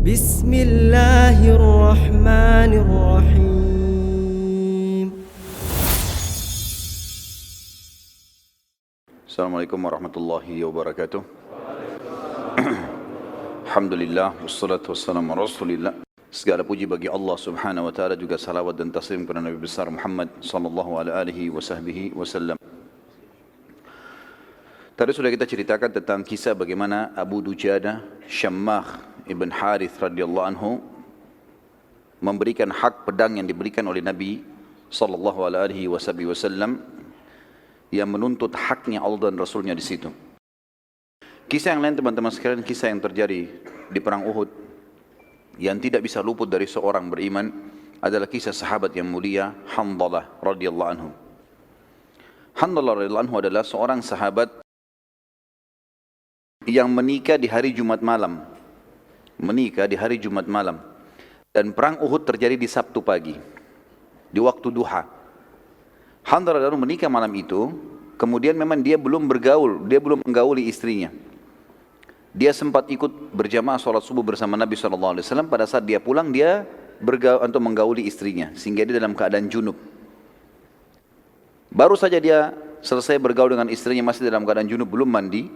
Bismillahirrahmanirrahim. Assalamualaikum warahmatullahi wabarakatuh. Alhamdulillah, wassalatu wassalamu ala rasulillah. Segala puji bagi Allah subhanahu wa ta'ala, juga salawat dan taslim kepada Nabi besar Muhammad sallallahu alaihi wasallam. Tadi sudah kita ceritakan tentang kisah bagaimana Abu Dujadah Syammah ibn Harith radhiyallahu anhu memberikan hak pedang yang diberikan oleh Nabi sallallahu alaihi wasallam, yang menuntut haknya Allah dan Rasulnya di situ. Kisah yang lain teman-teman sekalian, kisah yang terjadi di perang Uhud yang tidak bisa luput dari seorang beriman adalah kisah sahabat yang mulia Hanzalah radhiyallahu anhu. Hanzalah radhiyallahu anhu adalah seorang sahabat yang menikah di hari Jumat malam. Dan perang Uhud terjadi di Sabtu pagi, di waktu duha. Hanzalah radhiyallahu anhu menikah malam itu, kemudian memang dia belum menggauli istrinya. Dia sempat ikut berjamaah sholat subuh bersama Nabi SAW. Pada saat dia pulang, dia untuk menggauli istrinya, sehingga dia dalam keadaan junub. Baru saja dia selesai bergaul dengan istrinya, masih dalam keadaan junub, belum mandi,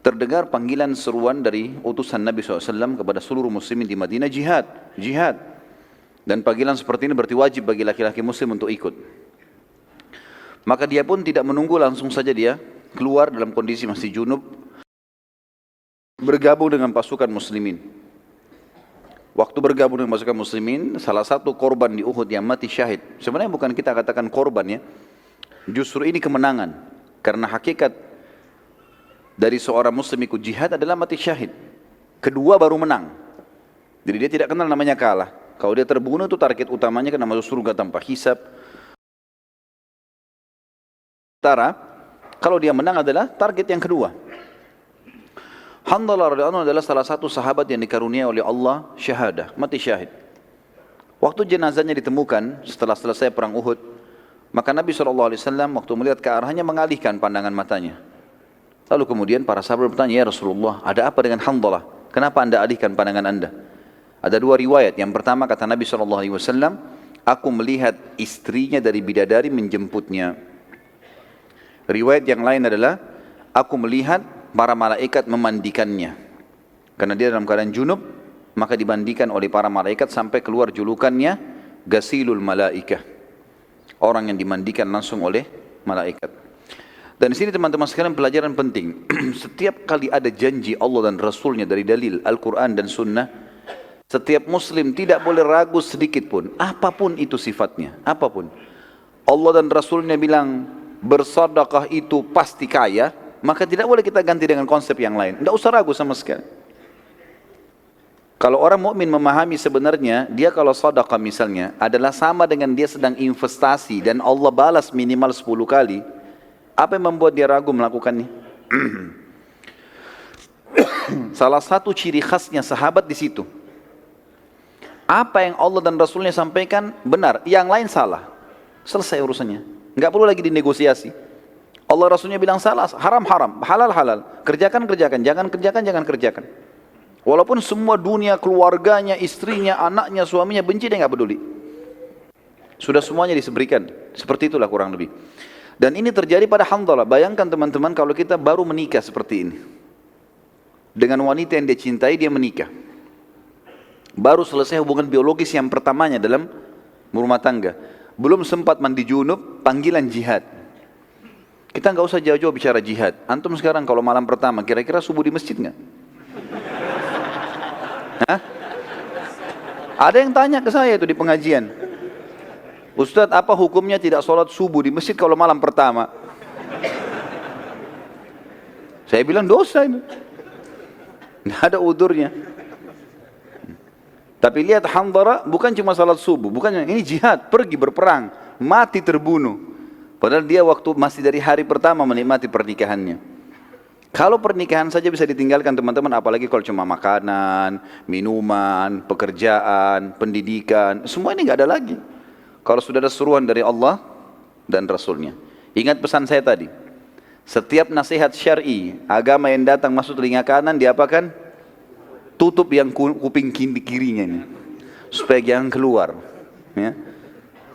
terdengar panggilan seruan dari utusan Nabi SAW kepada seluruh muslimin di Madinah, jihad. Dan panggilan seperti ini berarti wajib bagi laki-laki muslim untuk ikut. Maka dia pun tidak menunggu, langsung saja dia keluar dalam kondisi masih junub, bergabung dengan pasukan muslimin. Waktu bergabung dengan pasukan muslimin, salah satu korban di Uhud yang mati syahid. Sebenarnya bukan kita katakan korban ya, justru ini kemenangan. Karena hakikat dari seorang muslim ikut jihad adalah mati syahid. Kedua baru menang. Jadi dia tidak kenal namanya kalah. Kalau dia terbunuh itu target utamanya kena masuk surga tanpa hisab. Kalau dia menang adalah target yang kedua. Hanzalah radhiyallahu anhu adalah salah satu sahabat yang dikaruniai oleh Allah syahadah, mati syahid. Waktu jenazahnya ditemukan setelah selesai perang Uhud, maka Nabi SAW waktu melihat ke arahnya mengalihkan pandangan matanya. Lalu kemudian para sahabat bertanya, "Ya Rasulullah, ada apa dengan Hanzalah? Kenapa anda alihkan pandangan anda?" Ada dua riwayat. Yang pertama kata Nabi SAW, "Aku melihat istrinya dari bidadari menjemputnya." Riwayat yang lain adalah, "Aku melihat para malaikat memandikannya." Karena dia dalam keadaan junub, maka dimandikan oleh para malaikat sampai keluar julukannya Ghasilul Malaikah, orang yang dimandikan langsung oleh malaikat. Dan di sini teman-teman sekalian pelajaran penting. Setiap kali ada janji Allah dan Rasulnya dari dalil Al-Quran dan Sunnah, setiap muslim tidak boleh ragu sedikit pun, apapun itu sifatnya, apapun. Allah dan Rasulnya bilang bersedekah itu pasti kaya, maka tidak boleh kita ganti dengan konsep yang lain. Tidak usah ragu sama sekali. Kalau orang mukmin memahami sebenarnya, dia kalau sedekah misalnya adalah sama dengan dia sedang investasi dan Allah balas minimal 10 kali, apa yang membuat dia ragu melakukannya? Salah satu ciri khasnya sahabat di situ. Apa yang Allah dan Rasulnya sampaikan benar, yang lain salah. Selesai urusannya. Enggak perlu lagi dinegosiasi. Allah Rasulnya bilang salah, haram, halal, halal. Kerjakan, jangan kerjakan. Walaupun semua dunia, keluarganya, istrinya, anaknya, suaminya benci, dia enggak peduli. Sudah semuanya diseberikan. Seperti itulah kurang lebih. Dan ini terjadi pada Hanzalah. Bayangkan teman-teman kalau kita baru menikah seperti ini. Dengan wanita yang dia cintai, dia menikah. Baru selesai hubungan biologis yang pertamanya dalam rumah tangga. Belum sempat mandi junub, panggilan jihad. Kita nggak usah jauh-jauh bicara jihad. Antum sekarang kalau malam pertama, kira-kira subuh di masjid nggak? Hah? Ada yang tanya ke saya itu di pengajian, "Ustadz, apa hukumnya tidak sholat subuh di masjid kalau malam pertama?" Saya bilang dosa ini. Nggak ada udurnya. Tapi lihat Hanzalah bukan cuma sholat subuh, bukan, ini jihad, pergi berperang, mati terbunuh. Padahal dia waktu masih dari hari pertama menikmati pernikahannya. Kalau pernikahan saja bisa ditinggalkan teman-teman, apalagi kalau cuma makanan, minuman, pekerjaan, pendidikan, semua ini nggak ada lagi. Kalau sudah ada seruan dari Allah dan Rasulnya. Ingat pesan saya tadi, setiap nasihat syar'i, agama yang datang masuk telinga kanan, diapakan? tutup yang kuping kirinya ini, supaya jangan keluar. Ya.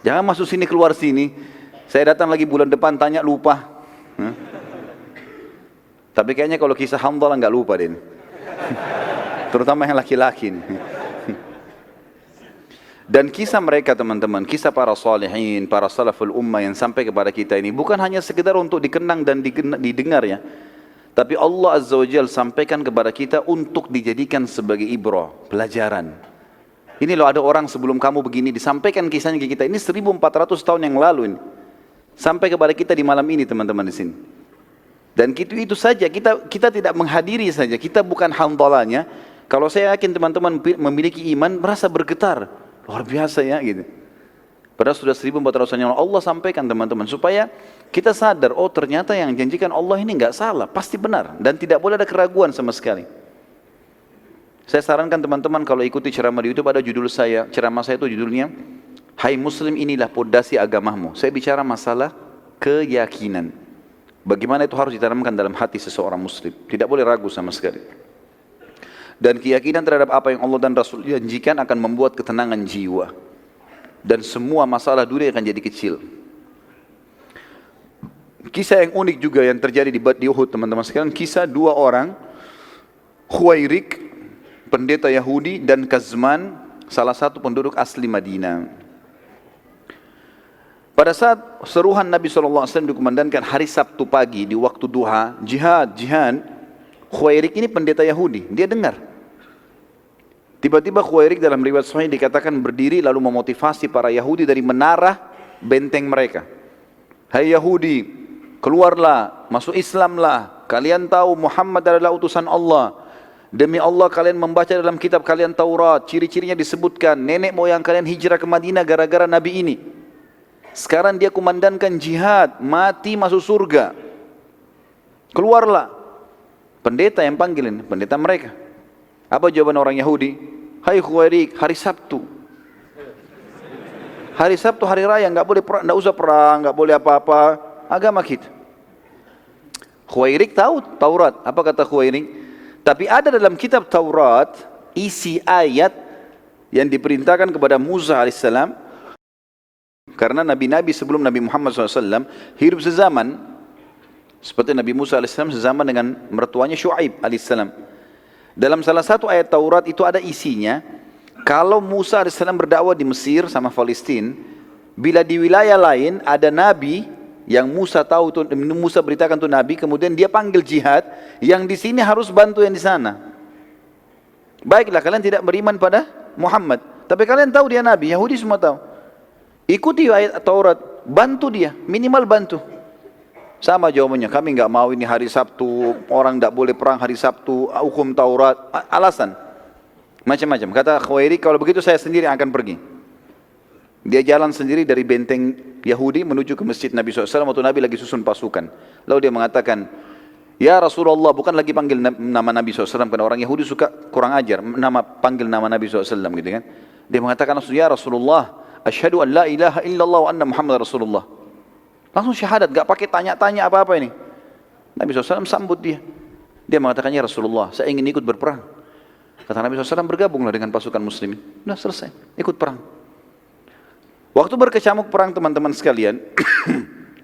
Jangan masuk sini keluar sini. Saya datang lagi bulan depan tanya lupa. Ya. Tapi kayaknya kalau kisah Hamdalah nggak lupa deh. Terutama yang laki-laki. Dan kisah mereka teman-teman, kisah para salihin, para salaful ummah yang sampai kepada kita ini bukan hanya sekedar untuk dikenang dan didengar ya. Tapi Allah Azza wa Jalla sampaikan kepada kita untuk dijadikan sebagai ibrah, pelajaran. Ini loh ada orang sebelum kamu begini, disampaikan kisahnya ke kita. Ini 1400 tahun yang lalu ini. Sampai kepada kita di malam ini teman-teman di sini. Dan itu saja, kita tidak menghadiri saja, kita bukan hamdalahnya. Kalau saya yakin teman-teman memiliki iman, merasa bergetar. Luar biasa ya gitu. Padahal sudah 1400 tahun yang lalu Allah sampaikan teman-teman. Supaya kita sadar, oh ternyata yang janjikan Allah ini enggak salah, pasti benar. Dan tidak boleh ada keraguan sama sekali. Saya sarankan teman-teman kalau ikuti ceramah di YouTube, ada judul saya, ceramah saya itu judulnya, Hai Muslim, inilah pondasi agamamu. Saya bicara masalah keyakinan. Bagaimana itu harus ditanamkan dalam hati seseorang Muslim. Tidak boleh ragu sama sekali. Dan keyakinan terhadap apa yang Allah dan Rasul janjikan akan membuat ketenangan jiwa. Dan semua masalah dunia akan jadi kecil. Kisah yang unik juga yang terjadi di Uhud teman-teman sekalian. Kisah dua orang, Khuwairik, pendeta Yahudi, dan Kazman, salah satu penduduk asli Madinah. Pada saat seruhan Nabi SAW dikumandangkan hari Sabtu pagi di waktu duha, jihad, Khuwairik ini pendeta Yahudi, dia dengar. Tiba-tiba Khuwairik dalam riwayat sahih dikatakan berdiri lalu memotivasi para Yahudi dari menara benteng mereka. Hai Yahudi, keluarlah, masuk Islamlah. Kalian tahu Muhammad adalah utusan Allah. Demi Allah kalian membaca dalam kitab kalian Taurat, ciri-cirinya disebutkan nenek moyang kalian hijrah ke Madinah gara-gara Nabi ini. Sekarang dia kumandangkan jihad, mati masuk surga. Keluarlah. Pendeta yang panggilin, pendeta mereka. Apa jawaban orang Yahudi? Hai Khuwairik, hari Sabtu. Hari Sabtu hari raya, enggak boleh perang, enggak usah perang, enggak boleh apa-apa. Agama kita. Khuwairik tahu Taurat. Apa kata Khuwairik? Tapi ada dalam kitab Taurat isi ayat yang diperintahkan kepada Musa alaihissalam. Karena nabi-nabi sebelum Nabi Muhammad SAW hidup sezaman. Seperti Nabi Musa alaihissalam sezaman dengan mertuanya Syuaib alaihissalam. Dalam salah satu ayat Taurat itu ada isinya, kalau Musa alaihissalam berdakwah di Mesir sama Palestina, bila di wilayah lain ada nabi yang Musa tahu itu, Musa beritakan itu nabi, kemudian dia panggil jihad, yang di sini harus bantu yang di sana. Baiklah, kalian tidak beriman pada Muhammad, tapi kalian tahu dia nabi, Yahudi semua tahu. Ikuti ayat Taurat, bantu dia, minimal bantu. Sama jawabannya, kami enggak mau ini hari Sabtu, orang enggak boleh perang hari Sabtu, hukum Taurat, alasan. Macam-macam. Kata Khuwairik, kalau begitu saya sendiri akan pergi. Dia jalan sendiri dari benteng Yahudi menuju ke masjid Nabi SAW, waktu Nabi lagi susun pasukan. Lalu dia mengatakan, Ya Rasulullah, bukan lagi panggil nama Nabi SAW, karena orang Yahudi suka kurang ajar, panggil nama Nabi SAW gitu kan. Dia mengatakan langsung, Ya Rasulullah, asyhadu an la ilaha illallah wa anna Muhammad Rasulullah. Langsung syahadat, gak pakai tanya-tanya apa-apa ini. Nabi SAW sambut dia. Dia mengatakan, Ya Rasulullah, saya ingin ikut berperang. Kata Nabi SAW, bergabunglah dengan pasukan muslimin. Sudah selesai, ikut perang. Waktu berkecamuk perang teman-teman sekalian,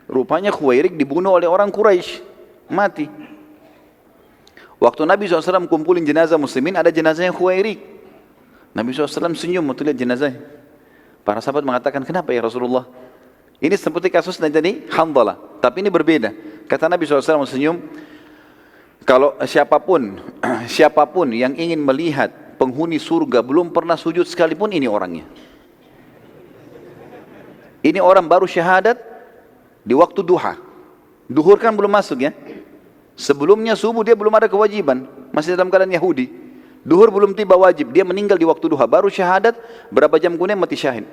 rupanya Khuwairik dibunuh oleh orang Quraisy, mati. Waktu Nabi SAW kumpulin jenazah muslimin, ada jenazahnya Khuwairik. Nabi SAW senyum waktu lihat jenazahnya. Para sahabat mengatakan, kenapa ya Rasulullah? Ini seperti kasus tadi Hamdalah, tapi ini berbeda. Kata Nabi SAW senyum, kalau siapapun yang ingin melihat penghuni surga belum pernah sujud sekalipun, ini orangnya. Ini orang baru syahadat di waktu duha. Duhur kan belum masuk ya. Sebelumnya subuh dia belum ada kewajiban, masih dalam keadaan Yahudi. Duhur belum tiba wajib, dia meninggal di waktu duha, baru syahadat, berapa jam kemudian mati syahid.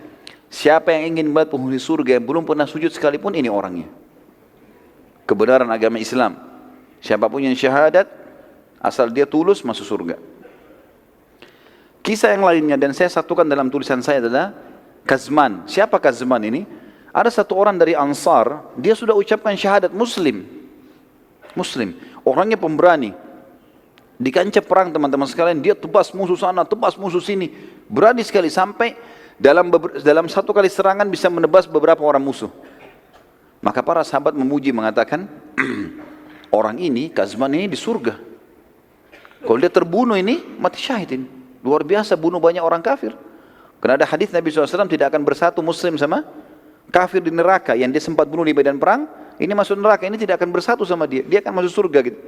Siapa yang ingin melihat penghuni surga yang belum pernah sujud sekalipun, ini orangnya. Kebenaran agama Islam. Siapapun yang syahadat, asal dia tulus masuk surga. Kisah yang lainnya, dan saya satukan dalam tulisan saya adalah Kazman. Siapa Kazman ini? Ada satu orang dari Ansar, dia sudah ucapkan syahadat Muslim. Orangnya pemberani. Di kancah perang teman-teman sekalian, dia tebas musuh sana, tebas musuh sini. Berani sekali sampai dalam satu kali serangan bisa menebas beberapa orang musuh. Maka para sahabat memuji mengatakan, orang ini, Kazman ini di surga. Kalau dia terbunuh ini, mati syahid ini. Luar biasa bunuh banyak orang kafir. Karena ada hadis Nabi SAW tidak akan bersatu muslim sama kafir di neraka. Yang dia sempat bunuh di medan perang, ini masuk neraka, ini tidak akan bersatu sama dia. Dia akan masuk surga gitu.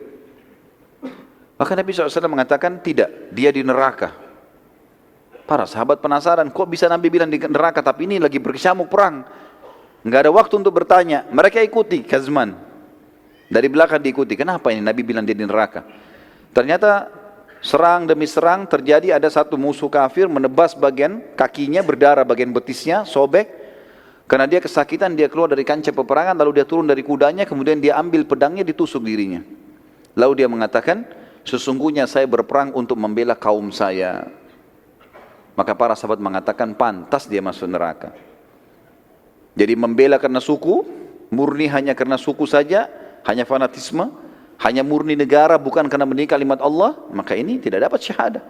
Maka Nabi SAW mengatakan tidak, dia di neraka. Para sahabat penasaran, kok bisa Nabi bilang di neraka, tapi ini lagi berkecamuk perang. Enggak ada waktu untuk bertanya. Mereka ikuti Kazman. Dari belakang diikuti. Kenapa ini Nabi bilang dia di neraka? Ternyata serang demi serang terjadi, ada satu musuh kafir menebas bagian kakinya, berdarah bagian betisnya, sobek. Karena dia kesakitan, dia keluar dari kancah peperangan, lalu dia turun dari kudanya, kemudian dia ambil pedangnya, ditusuk dirinya. Lalu dia mengatakan, sesungguhnya saya berperang untuk membela kaum saya. Maka para sahabat mengatakan pantas dia masuk neraka. Jadi membela karena suku, murni hanya karena suku saja, hanya fanatisme, hanya murni negara, bukan karena menikah kalimat Allah, maka ini tidak dapat syahadah.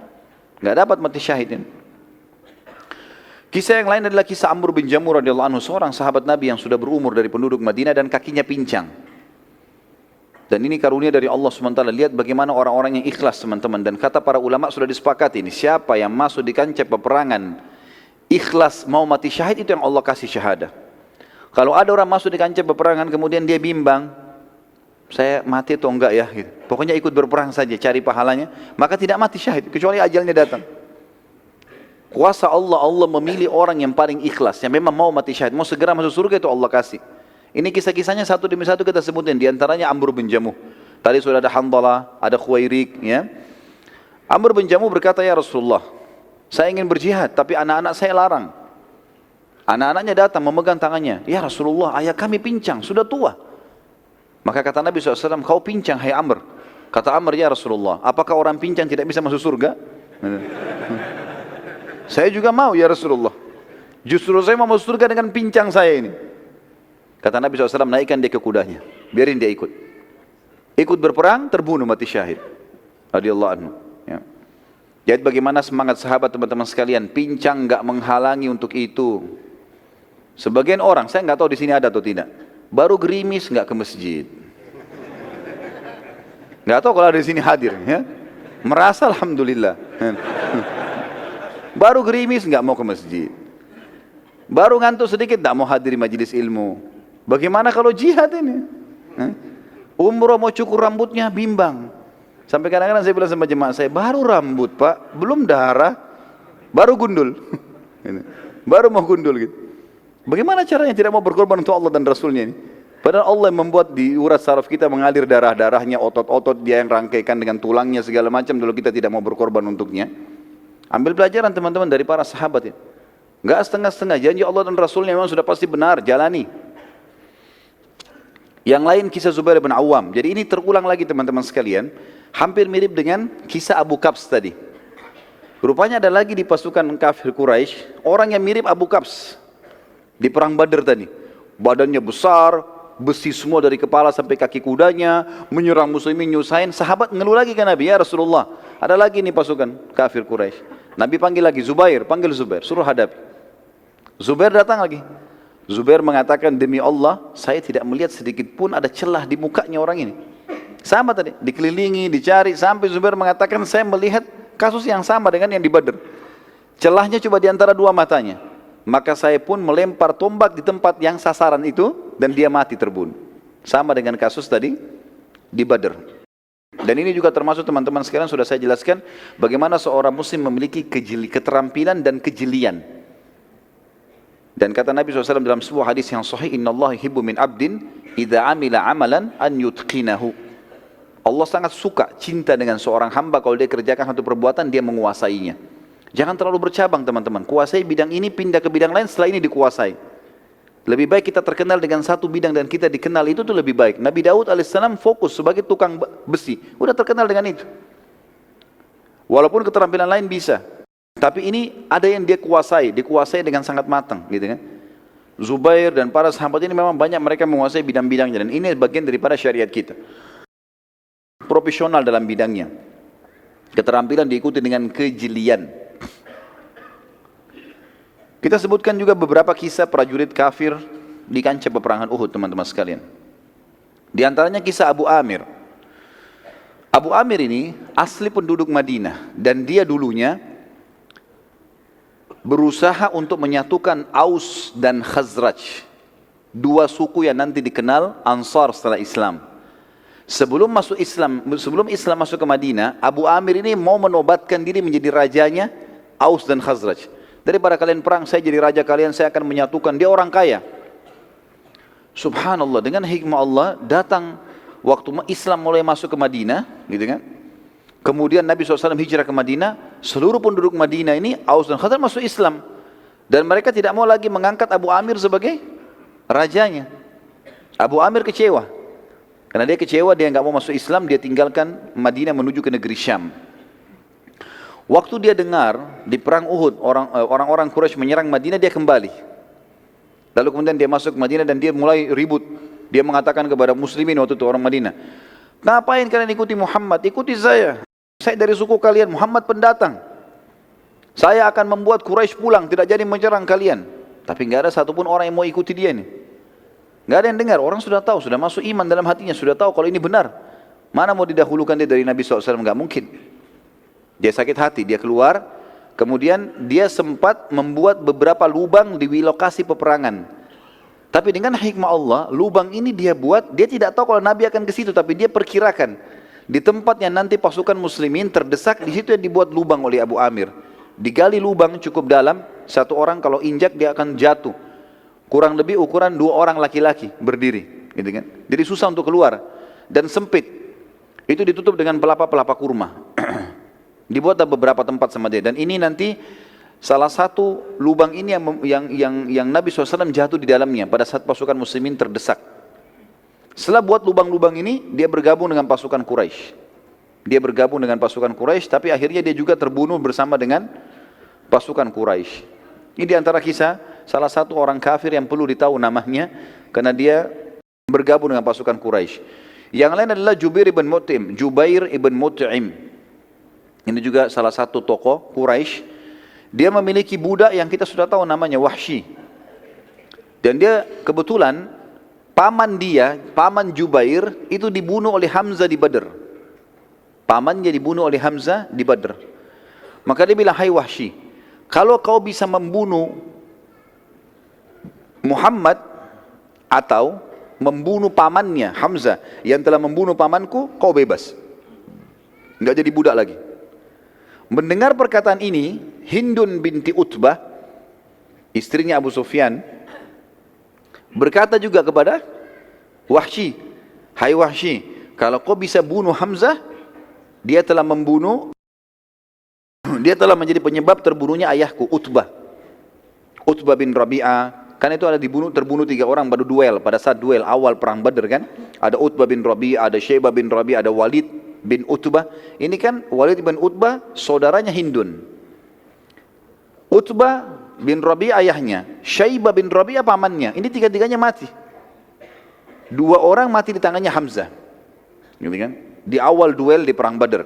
Tidak dapat mati syahid ini. Kisah yang lain adalah kisah Amr bin Jamur radhiyallahu anhu, seorang sahabat Nabi yang sudah berumur dari penduduk Madinah dan kakinya pincang. Dan ini karunia dari Allah SWT. Lihat bagaimana orang-orang yang ikhlas teman-teman. Dan kata para ulama sudah disepakati ini, siapa yang masuk di kancah peperangan ikhlas mau mati syahid, itu yang Allah kasih syahadah. Kalau ada orang masuk di kancah peperangan kemudian dia bimbang, saya mati atau enggak ya gitu. Pokoknya ikut berperang saja, cari pahalanya, maka tidak mati syahid kecuali ajalnya datang. Kuasa Allah, Allah memilih orang yang paling ikhlas, yang memang mau mati syahid, mau segera masuk surga, itu Allah kasih. Ini kisah-kisahnya satu demi satu kita sebutin. Di antaranya Amr bin Jamuh. Tadi sudah ada Handalah, ada Khuwairik, ya. Amr bin Jamuh berkata, ya Rasulullah, saya ingin berjihad tapi anak-anak saya larang. Anak-anaknya datang memegang tangannya, ya Rasulullah, ayah kami pincang, sudah tua. Maka kata Nabi SAW, kau pincang hai Amr. Kata Amr, ya Rasulullah, apakah orang pincang tidak bisa masuk surga? Saya juga mau ya Rasulullah. Justru saya mau masuk surga dengan pincang saya ini. Kata Nabi SAW, naikkan dia ke kudanya, biarin dia ikut. Ikut berperang, terbunuh mati syahid. Radhiyallahu anhu. Ya. Jadi bagaimana semangat sahabat teman-teman sekalian, pincang enggak menghalangi untuk itu. Sebagian orang, saya enggak tahu di sini ada atau tidak, baru gerimis enggak ke masjid. Enggak tahu kalau ada di sini hadir, ya. Merasa alhamdulillah. Baru gerimis enggak mau ke masjid. Baru ngantuk sedikit enggak mau hadir majelis ilmu. Bagaimana kalau jihad ini? Umroh mau cukur rambutnya bimbang. Sampai kadang-kadang saya bilang sama jemaah saya, baru rambut Pak, belum darah, baru gundul. Baru mau gundul gitu. Bagaimana caranya tidak mau berkorban untuk Allah dan Rasulnya ini? Padahal Allah yang membuat di urat saraf kita mengalir darah-darahnya, otot-otot dia yang rangkaikan dengan tulangnya segala macam, lalu kita tidak mau berkorban untuknya. Ambil pelajaran teman-teman dari para sahabat ini. Enggak setengah-setengah, janji Allah dan Rasulnya memang sudah pasti benar, jalani. Yang lain kisah Zubair bin Awam. Jadi ini terulang lagi teman-teman sekalian, hampir mirip dengan kisah Abu Qabs tadi. Rupanya ada lagi di pasukan kafir Quraisy orang yang mirip Abu Qabs di perang Badar tadi. Badannya besar, besi semua dari kepala sampai kaki kudanya, menyerang muslimin, nyusahin. Sahabat ngeluh lagi ke Nabi, ya Rasulullah, ada lagi nih pasukan kafir Quraisy. Nabi panggil lagi Zubair, panggil Zubair, suruh hadapi. Zubair datang lagi. Zubair mengatakan, demi Allah, saya tidak melihat sedikit pun ada celah di mukanya orang ini. Sama tadi, dikelilingi, dicari, sampai Zubair mengatakan, saya melihat kasus yang sama dengan yang di Badar. Celahnya cuma di antara dua matanya. Maka saya pun melempar tombak di tempat yang sasaran itu, dan dia mati terbunuh. Sama dengan kasus tadi di Badar. Dan ini juga termasuk teman-teman sekalian sudah saya jelaskan, bagaimana seorang muslim memiliki keterampilan dan kejelian. Dan kata Nabi SAW dalam sebuah hadis yang sahih, Inna Allah yuhibbu min abdin idza amila amalan an yutqinahu. Allah sangat suka, cinta dengan seorang hamba kalau dia kerjakan satu perbuatan, dia menguasainya. Jangan terlalu bercabang teman-teman. Kuasai bidang ini, pindah ke bidang lain setelah ini dikuasai. Lebih baik kita terkenal dengan satu bidang dan kita dikenal, itu tuh lebih baik. Nabi Daud alaihissalam fokus sebagai tukang besi, udah terkenal dengan itu. Walaupun keterampilan lain bisa, tapi ini ada yang dia dikuasai dengan sangat matang, gitu kan? Zubair dan para sahabat ini memang banyak mereka menguasai bidang-bidangnya, dan ini bagian daripada syariat kita. Profesional dalam bidangnya. Keterampilan diikuti dengan kejelian. Kita sebutkan juga beberapa kisah prajurit kafir di kancah peperangan Uhud, teman-teman sekalian. Di antaranya kisah Abu Amir. Abu Amir ini asli penduduk Madinah dan dia dulunya berusaha untuk menyatukan Aus dan Khazraj, dua suku yang nanti dikenal Ansar setelah Islam. Sebelum Islam masuk ke Madinah, Abu Amir ini mau menobatkan diri menjadi rajanya Aus dan Khazraj. Daripada kalian perang, saya jadi raja kalian, saya akan menyatukan. Dia orang kaya. Subhanallah, dengan hikmah Allah datang waktu Islam mulai masuk ke Madinah, gitu kan? Kemudian Nabi SAW hijrah ke Madinah, seluruh penduduk Madinah ini Aus dan Khazraj masuk Islam, dan mereka tidak mau lagi mengangkat Abu Amir sebagai rajanya. Abu Amir kecewa, karena dia kecewa, dia nggak mau masuk Islam, dia tinggalkan Madinah menuju ke negeri Syam. Waktu dia dengar di perang Uhud orang-orang Quraisy menyerang Madinah, dia kembali. Lalu kemudian dia masuk ke Madinah dan dia mulai ribut. Dia mengatakan kepada muslimin waktu itu, orang Madinah, ngapain kalian ikuti Muhammad? Ikuti saya. Saya dari suku kalian, Muhammad pendatang. Saya akan membuat Quraisy pulang, tidak jadi menyerang kalian. Tapi nggak ada satupun orang yang mau ikuti dia ini. Nggak ada yang dengar, orang sudah tahu, sudah masuk iman dalam hatinya, sudah tahu kalau ini benar. Mana mau didahulukan dia dari Nabi SAW? Nggak mungkin. Dia sakit hati, dia keluar. Kemudian dia sempat membuat beberapa lubang di lokasi peperangan. Tapi dengan hikmah Allah, lubang ini dia buat, dia tidak tahu kalau Nabi akan ke situ, tapi dia perkirakan di tempat yang nanti pasukan muslimin terdesak, di situ yang dibuat lubang oleh Abu Amir. Digali lubang cukup dalam, satu orang kalau injak dia akan jatuh. Kurang lebih ukuran 2 orang laki-laki berdiri, gitu kan? Jadi susah untuk keluar dan sempit. Itu ditutup dengan pelapa-pelapa kurma. Dibuatlah beberapa tempat sama dia, dan ini nanti salah satu lubang ini yang Nabi SAW jatuh di dalamnya pada saat pasukan muslimin terdesak. Setelah buat lubang-lubang ini, dia bergabung dengan pasukan Quraisy. Dia bergabung dengan pasukan Quraisy, tapi akhirnya dia juga terbunuh bersama dengan pasukan Quraisy. Ini diantara kisah salah satu orang kafir yang perlu ditahu namanya, karena dia bergabung dengan pasukan Quraisy. Yang lain adalah Jubair ibn Mut'im. Ini juga salah satu tokoh Quraisy. Dia memiliki budak yang kita sudah tahu namanya Wahsy. Dan dia kebetulan paman Jubair itu dibunuh oleh Hamzah di Badr. Pamannya dibunuh oleh Hamzah di Badr. Maka dia bilang, hai Wahsy, kalau kau bisa membunuh Muhammad atau membunuh pamannya Hamzah yang telah membunuh pamanku, kau bebas. Enggak jadi budak lagi. Mendengar perkataan ini, Hindun binti Utbah, istrinya Abu Sufyan, berkata juga kepada Wahsy, hai Wahsy, kalau kau bisa bunuh Hamzah, dia telah menjadi penyebab terbunuhnya ayahku Utbah bin Rabi'ah. Kan itu ada terbunuh 3 orang pada duel, pada saat duel awal perang Badr kan. Ada Utbah bin Rabi'ah, ada Syaibah bin Rabi'ah, ada Walid bin Utbah. Ini kan Walid bin Utbah saudaranya Hindun. Utbah bin Rabi'ah ayahnya, Syaibah bin Rabi'ah pamannya. Ini 3-3-nya mati. 2 orang mati di tangannya Hamzah. Gitu kan? Di awal duel di perang Badr.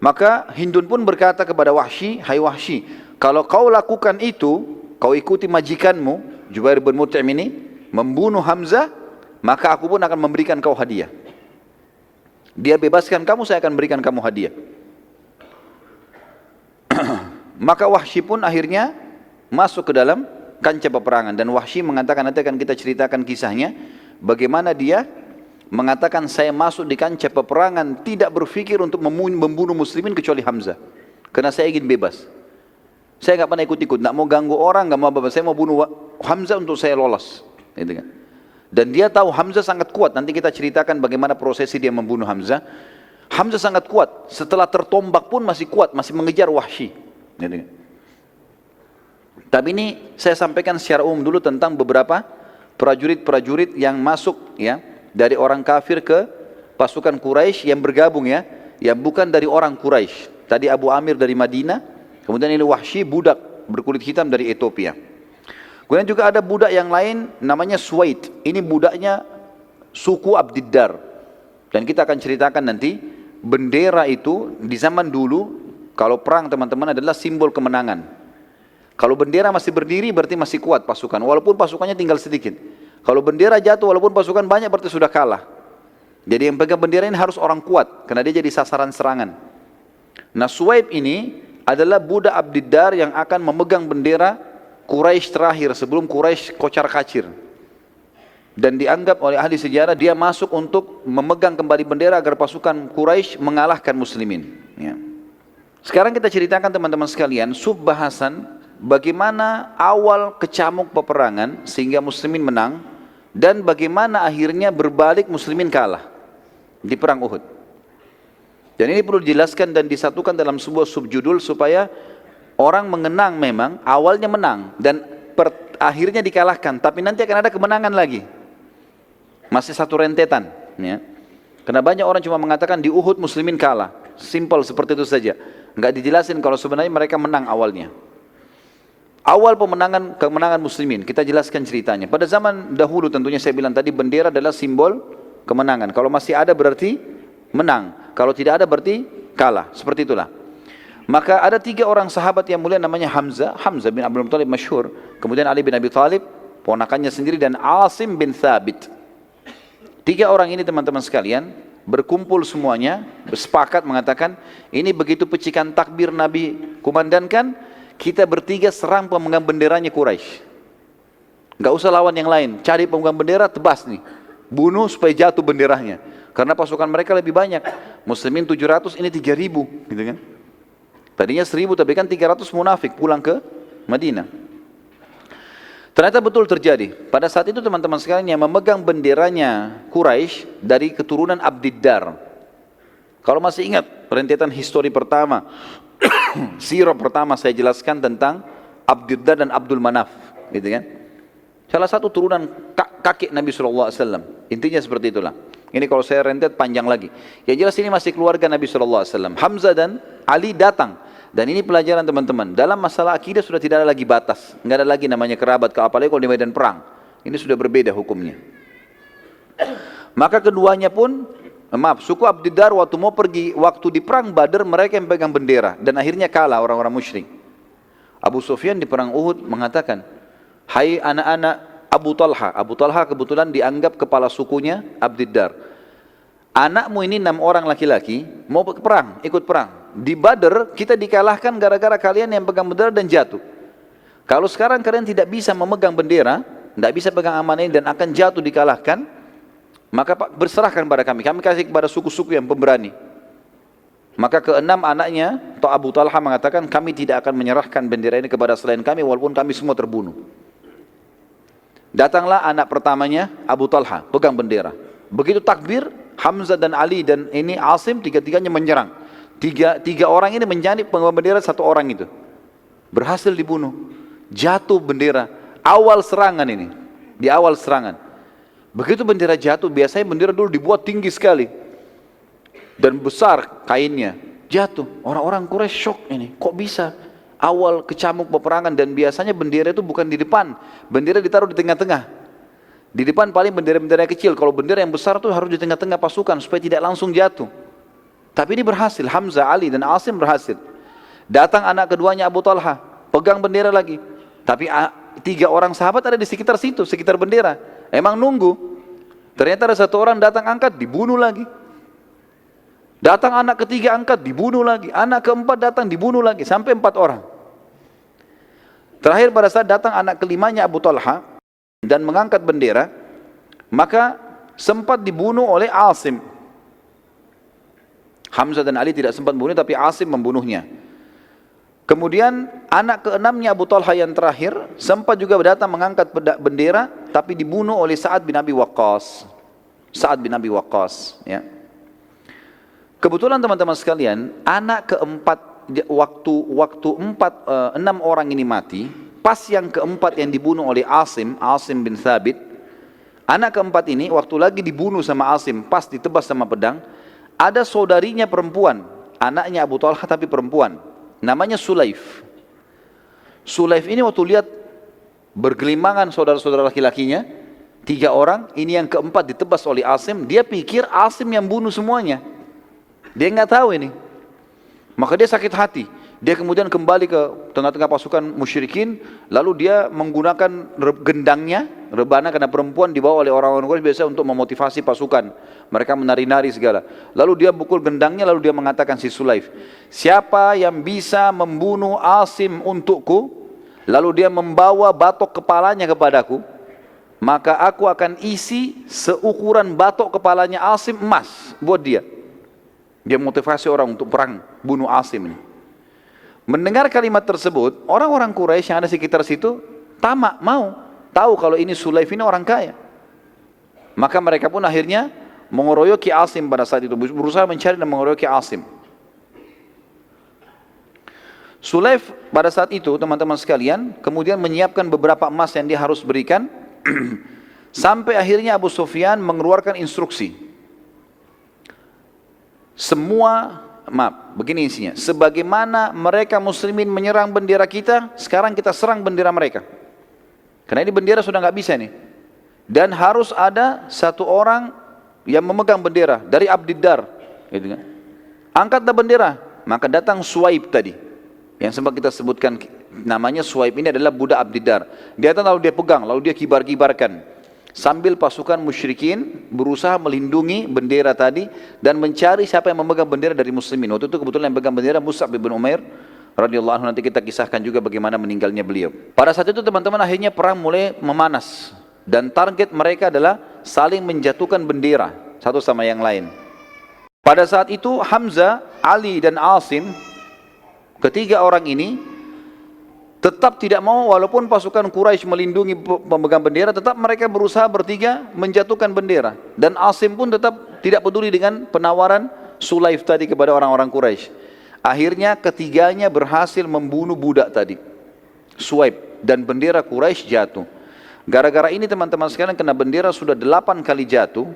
Maka Hindun pun berkata kepada Wahsy, hai Wahsy, kalau kau lakukan itu, kau ikuti majikanmu Jubair bin Mut'im ini membunuh Hamzah, maka aku pun akan memberikan kau hadiah. Dia bebaskan kamu, saya akan berikan kamu hadiah. Maka Wahsy pun akhirnya masuk ke dalam kancah peperangan, dan Wahsy mengatakan, nanti akan kita ceritakan kisahnya, bagaimana dia mengatakan, saya masuk di kancah peperangan tidak berpikir untuk membunuh muslimin kecuali Hamzah, karena saya ingin bebas. Saya nggak pernah ikut-ikut, nggak mau ganggu orang, nggak mau apa-apa. Saya mau bunuh Hamzah untuk saya lolos, gitu kan? Dan dia tahu Hamzah sangat kuat. Nanti kita ceritakan bagaimana prosesi dia membunuh Hamzah. Hamzah sangat kuat. Setelah tertombak pun masih kuat, masih mengejar Wahsy. Gitu kan? Tapi ini saya sampaikan secara umum dulu tentang beberapa prajurit-prajurit yang masuk ya dari orang kafir ke pasukan Quraisy yang bergabung ya, yang bukan dari orang Quraisy. Tadi Abu Amir dari Madinah. Kemudian ini Wahsy, budak berkulit hitam dari Ethiopia. Kemudian juga ada budak yang lain namanya Suwaid. Ini budaknya suku Abdiddar. Dan kita akan ceritakan nanti bendera itu di zaman dulu, kalau perang teman-teman adalah simbol kemenangan. Kalau bendera masih berdiri berarti masih kuat pasukan, walaupun pasukannya tinggal sedikit. Kalau bendera jatuh walaupun pasukan banyak berarti sudah kalah. Jadi yang pegang bendera ini harus orang kuat, karena dia jadi sasaran serangan. Nah Suwaib ini adalah budak Abdiddar yang akan memegang bendera Quraisy terakhir sebelum Quraisy kocar kacir. Dan dianggap oleh ahli sejarah dia masuk untuk memegang kembali bendera agar pasukan Quraisy mengalahkan muslimin. Ya. Sekarang kita ceritakan teman-teman sekalian subbahasan bagaimana awal kecamuk peperangan sehingga muslimin menang dan bagaimana akhirnya berbalik muslimin kalah di perang Uhud. Dan ini perlu dijelaskan dan disatukan dalam sebuah subjudul supaya orang mengenang memang awalnya menang dan akhirnya dikalahkan, tapi nanti akan ada kemenangan lagi. Masih satu rentetan, ya. Karena banyak orang cuma mengatakan di Uhud muslimin kalah, simple seperti itu saja. Enggak dijelasin kalau sebenarnya mereka menang awalnya. Awal kemenangan muslimin, kita jelaskan ceritanya. Pada zaman dahulu tentunya saya bilang tadi bendera adalah simbol kemenangan. Kalau masih ada berarti menang, kalau tidak ada berarti kalah, seperti itulah. Maka ada 3 orang sahabat yang mulia namanya Hamzah bin Abdul Muttalib masyhur, kemudian Ali bin Abi Thalib, ponakannya sendiri, dan Asim bin Thabit. 3 orang ini teman-teman sekalian berkumpul semuanya, bersepakat mengatakan, ini begitu pecikan takbir Nabi kumandangkan, kita bertiga serang pemegang benderanya Quraisy. Enggak usah lawan yang lain, cari pemegang bendera, tebas nih, bunuh supaya jatuh benderanya. Karena pasukan mereka lebih banyak, muslimin 700, ini 3000, gitu kan. Tadinya 1000 tapi kan 300 munafik pulang ke Madinah. Ternyata betul terjadi. Pada saat itu teman-teman sekalian yang memegang benderanya Quraisy dari keturunan Abdiddar. Kalau masih ingat rentetan histori pertama, sirah pertama saya jelaskan tentang Abdiddar dan Abdul Manaf, gitu kan? Salah satu turunan kakek Nabi SAW. Intinya seperti itulah. Ini kalau saya rentet panjang lagi. Yang jelas ini masih keluarga Nabi SAW. Hamzah dan Ali datang. Dan ini pelajaran teman-teman. Dalam masalah akidah sudah tidak ada lagi batas. Nggak ada lagi namanya kerabat, apalagi kalau di medan perang. Ini sudah berbeda hukumnya. Maka keduanya pun, suku Abdiddar waktu mau pergi, waktu di perang Badar mereka yang pegang bendera. Dan akhirnya kalah orang-orang musyrik. Abu Sufyan di perang Uhud mengatakan, hai anak-anak Abu Talha. Abu Talha kebetulan dianggap kepala sukunya Abdiddar. Anakmu ini 6 orang laki-laki mau perang, ikut perang. Di Badar kita dikalahkan gara-gara kalian yang pegang bendera dan jatuh. Kalau sekarang kalian tidak bisa memegang bendera, tidak bisa pegang amanah ini dan akan jatuh dikalahkan, maka berserahkan pada kami. Kami kasih kepada suku-suku yang pemberani. Maka keenam anaknya, atau Abu Talha mengatakan, kami tidak akan menyerahkan bendera ini kepada selain kami walaupun kami semua terbunuh. Datanglah anak pertamanya Abu Talha, pegang bendera. Begitu takbir, Hamzah dan Ali dan ini Asim, tiga-tiganya menyerang. Tiga orang ini menjadi pengibar bendera, 1 orang itu berhasil dibunuh. Jatuh bendera awal serangan ini, di awal serangan. Begitu bendera jatuh, biasanya bendera dulu dibuat tinggi sekali dan besar kainnya, jatuh. Orang-orang Quraisy shock, ini kok bisa awal kecamuk peperangan. Dan biasanya bendera itu bukan di depan, bendera ditaruh di tengah-tengah. Di depan paling bendera-bendera kecil, kalau bendera yang besar itu harus di tengah-tengah pasukan supaya tidak langsung jatuh. Tapi ini berhasil, Hamzah, Ali dan Asim berhasil. Datang anak keduanya Abu Talha, pegang bendera lagi. Tapi 3 orang sahabat ada di sekitar situ, sekitar bendera. Emang nunggu. Ternyata ada 1 orang datang angkat, dibunuh lagi. Datang anak ketiga angkat, dibunuh lagi. Anak keempat datang, dibunuh lagi. Sampai 4 orang. Terakhir pada saat datang anak kelimanya Abu Talha dan mengangkat bendera, maka sempat dibunuh oleh Asim. Hamzah dan Ali tidak sempat membunuh, tapi Asim membunuhnya. Kemudian anak keenamnya Abu Talha yang terakhir sempat juga datang mengangkat bendera, tapi dibunuh oleh Sa'ad bin Abi Waqqas. Sa'ad bin Abi Waqqas, ya. Kebetulan teman-teman sekalian, anak keempat waktu 6 orang ini mati, pas yang keempat yang dibunuh oleh Asim bin Thabit, anak keempat ini waktu lagi dibunuh sama Asim, pas ditebas sama pedang, ada saudarinya perempuan, anaknya Abu Talha tapi perempuan, namanya Sulaif. Sulaif ini waktu lihat bergelimangan saudara-saudara laki-lakinya, 3 orang, ini yang keempat ditebas oleh Asim, dia pikir Asim yang bunuh semuanya. Dia nggak tahu ini. Maka dia sakit hati. Dia kemudian kembali ke tengah-tengah pasukan musyrikin, lalu dia menggunakan gendangnya, rebana karena perempuan dibawa oleh orang-orang Quraisy biasa untuk memotivasi pasukan. Mereka menari-nari segala. Lalu dia pukul gendangnya, lalu dia mengatakan si Sulaif, siapa yang bisa membunuh Asim untukku, lalu dia membawa batok kepalanya kepadaku, maka aku akan isi seukuran batok kepalanya Asim emas buat dia. Dia motivasi orang untuk perang bunuh Asim ini. Mendengar kalimat tersebut, orang-orang Quraisy yang ada sekitar situ tamak, mau tahu kalau ini Sulaif ini orang kaya. Maka mereka pun akhirnya mengeroyoki Asim pada saat itu, berusaha mencari dan mengeroyoki Asim. Sulaif pada saat itu, teman-teman sekalian, kemudian menyiapkan beberapa emas yang dia harus berikan, sampai akhirnya Abu Sufyan mengeluarkan instruksi. Begini isinya, sebagaimana mereka muslimin menyerang bendera kita, sekarang kita serang bendera mereka. Karena ini bendera sudah nggak bisa nih. Dan harus ada satu orang yang memegang bendera dari Abdiddar, gitu kan. Angkatlah bendera, maka datang Suwaib tadi, yang sempat kita sebutkan namanya Suwaib ini adalah budak Abdiddar. Dia datang lalu dia pegang, lalu dia kibar-kibarkan. Sambil pasukan musyrikin berusaha melindungi bendera tadi dan mencari siapa yang memegang bendera dari muslimin. Waktu itu kebetulan yang pegang bendera Mus'ab bin Umair radhiyallahu anhu, nanti kita kisahkan juga bagaimana meninggalnya beliau. Pada saat itu teman-teman akhirnya perang mulai memanas dan target mereka adalah saling menjatuhkan bendera satu sama yang lain. Pada saat itu Hamzah, Ali dan Asim, ketiga orang ini tetap tidak mau, walaupun pasukan Quraisy melindungi pemegang bendera, tetap mereka berusaha bertiga menjatuhkan bendera. Dan Asim pun tetap tidak peduli dengan penawaran Sulaif tadi kepada orang-orang Quraisy. Akhirnya ketiganya berhasil membunuh budak tadi, Suwaib, dan bendera Quraisy jatuh. Gara-gara ini teman-teman sekalian, kena bendera sudah 8 kali jatuh,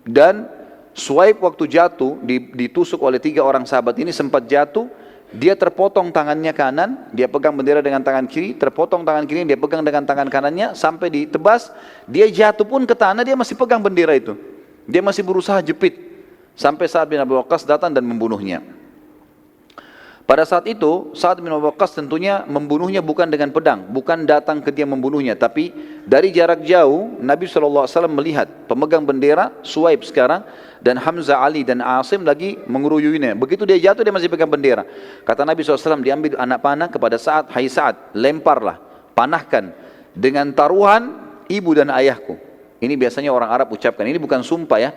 dan Suwaib waktu jatuh ditusuk oleh 3 orang sahabat ini, sempat jatuh. Dia terpotong tangannya kanan, dia pegang bendera dengan tangan kiri, terpotong tangan kiri, dia pegang dengan tangan kanannya, sampai ditebas, dia jatuh pun ke tanah, dia masih pegang bendera itu. Dia masih berusaha jepit, sampai Sa'ad bin Abi Waqqas datang dan membunuhnya. Pada saat itu, Sa'ad bin Abi Waqqas tentunya membunuhnya bukan dengan pedang, bukan datang ke dia membunuhnya, tapi dari jarak jauh, Nabi SAW melihat pemegang bendera, Suwaib sekarang, dan Hamzah, Ali dan Asim lagi mengeruyuinya. Begitu dia jatuh, dia masih pegang bendera. Kata Nabi SAW, diambil anak panah kepada Sa'ad, hai Sa'ad, lemparlah, panahkan dengan taruhan ibu dan ayahku. Ini biasanya orang Arab ucapkan, ini bukan sumpah ya.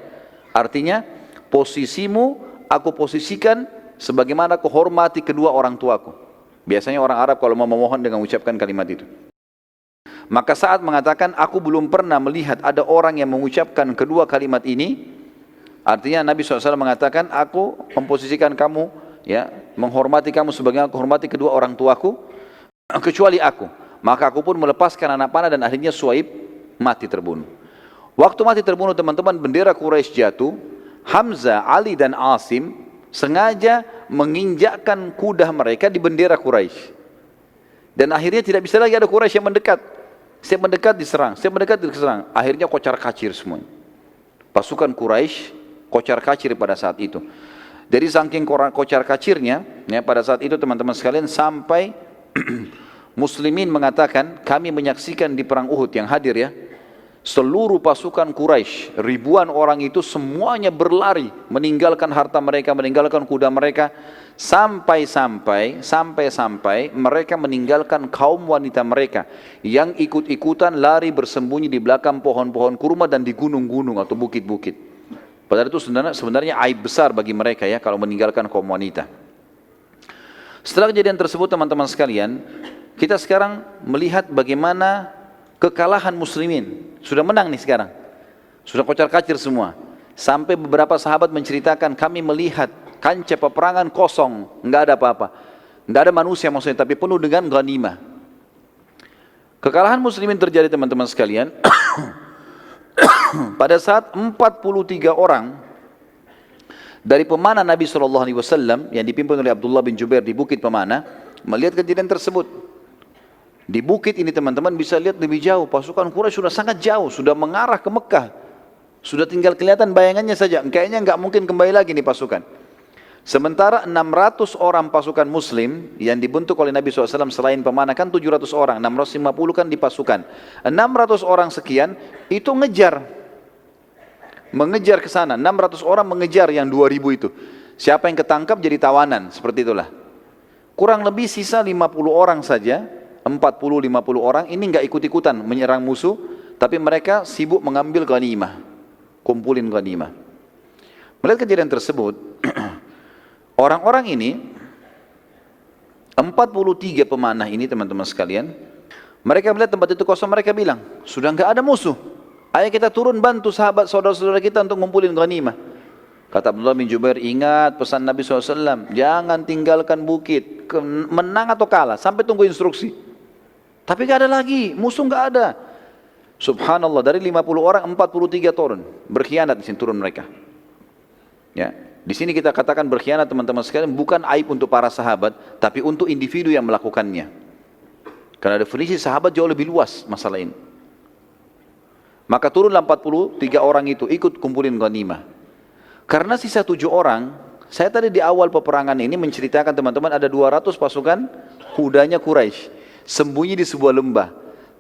Artinya, posisimu aku posisikan sebagaimana aku hormati kedua orang tuaku. Biasanya orang Arab kalau mau memohon dengan ucapkan kalimat itu. Maka Sa'ad mengatakan, aku belum pernah melihat ada orang yang mengucapkan kedua kalimat ini. Artinya Nabi SAW mengatakan, aku memposisikan kamu, ya, menghormati kamu sebagaimana aku hormati kedua orang tuaku, kecuali aku. Maka aku pun melepaskan anak panah dan akhirnya Suwaib mati terbunuh. Waktu mati terbunuh teman-teman, bendera Quraisy jatuh. Hamzah, Ali dan Asim sengaja menginjakkan kuda mereka di bendera Quraisy. Dan akhirnya tidak bisa lagi ada Quraisy yang mendekat. Setiap mendekat diserang, setiap mendekat diserang. Akhirnya kocar kacir semua. Pasukan Quraisy kocar kacir pada saat itu. Jadi saking kocar kacirnya, ya, pada saat itu teman-teman sekalian, sampai muslimin mengatakan, kami menyaksikan di perang Uhud yang hadir ya, seluruh pasukan Quraisy, ribuan orang itu semuanya berlari, meninggalkan harta mereka, meninggalkan kuda mereka, sampai-sampai mereka meninggalkan kaum wanita mereka yang ikut-ikutan lari bersembunyi di belakang pohon-pohon kurma dan di gunung-gunung atau bukit-bukit. Padahal itu sebenarnya aib besar bagi mereka ya kalau meninggalkan kaum wanita. Setelah kejadian tersebut teman-teman sekalian, kita sekarang melihat bagaimana kekalahan muslimin. Sudah menang nih sekarang, sudah kocar kacir semua. Sampai beberapa sahabat menceritakan, kami melihat kancah peperangan kosong, nggak ada apa-apa, nggak ada manusia maksudnya, tapi penuh dengan ghanimah. Kekalahan muslimin terjadi teman-teman sekalian pada saat 43 orang dari pemanah Nabi SAW yang dipimpin oleh Abdullah bin Jubair di Bukit Pemanah melihat kejadian tersebut. Di bukit ini teman-teman bisa lihat lebih jauh, pasukan Quraisy sudah sangat jauh, sudah mengarah ke Mekah, Sudah tinggal kelihatan bayangannya saja, kayaknya nggak mungkin kembali lagi nih pasukan. Sementara 600 orang pasukan muslim yang dibentuk oleh Nabi SAW selain pemanah kan 700 orang, 650 kan di pasukan. 600 orang sekian itu mengejar ke sana, 600 orang mengejar yang 2000 itu. Siapa yang ketangkap jadi tawanan, seperti itulah. Kurang lebih sisa 50 orang saja, 40-50 orang, ini nggak ikut-ikutan menyerang musuh, tapi mereka sibuk mengambil ghanimah, kumpulin ghanimah. Melihat kejadian tersebut, orang-orang ini, 43 pemanah ini teman-teman sekalian, mereka melihat tempat itu kosong, mereka bilang, sudah nggak ada musuh, ayo kita turun bantu sahabat saudara-saudara kita untuk ngumpulin ghanimah. Kata Abdullah bin Jubair, ingat pesan Nabi SAW, jangan tinggalkan bukit, menang atau kalah, sampai tunggu instruksi. Tapi gak ada lagi, musuh gak ada. Subhanallah, dari 50 orang, 43 turun, berkhianat di sini turun mereka. Ya, di sini kita katakan berkhianat teman-teman sekalian, bukan aib untuk para sahabat, tapi untuk individu yang melakukannya. Karena definisi sahabat jauh lebih luas masalah ini. Maka turunlah 43 orang itu, ikut kumpulin ghanimah. Karena sisa 7 orang, saya tadi di awal peperangan ini menceritakan teman-teman ada 200 pasukan kudanya Quraisy sembunyi di sebuah lembah.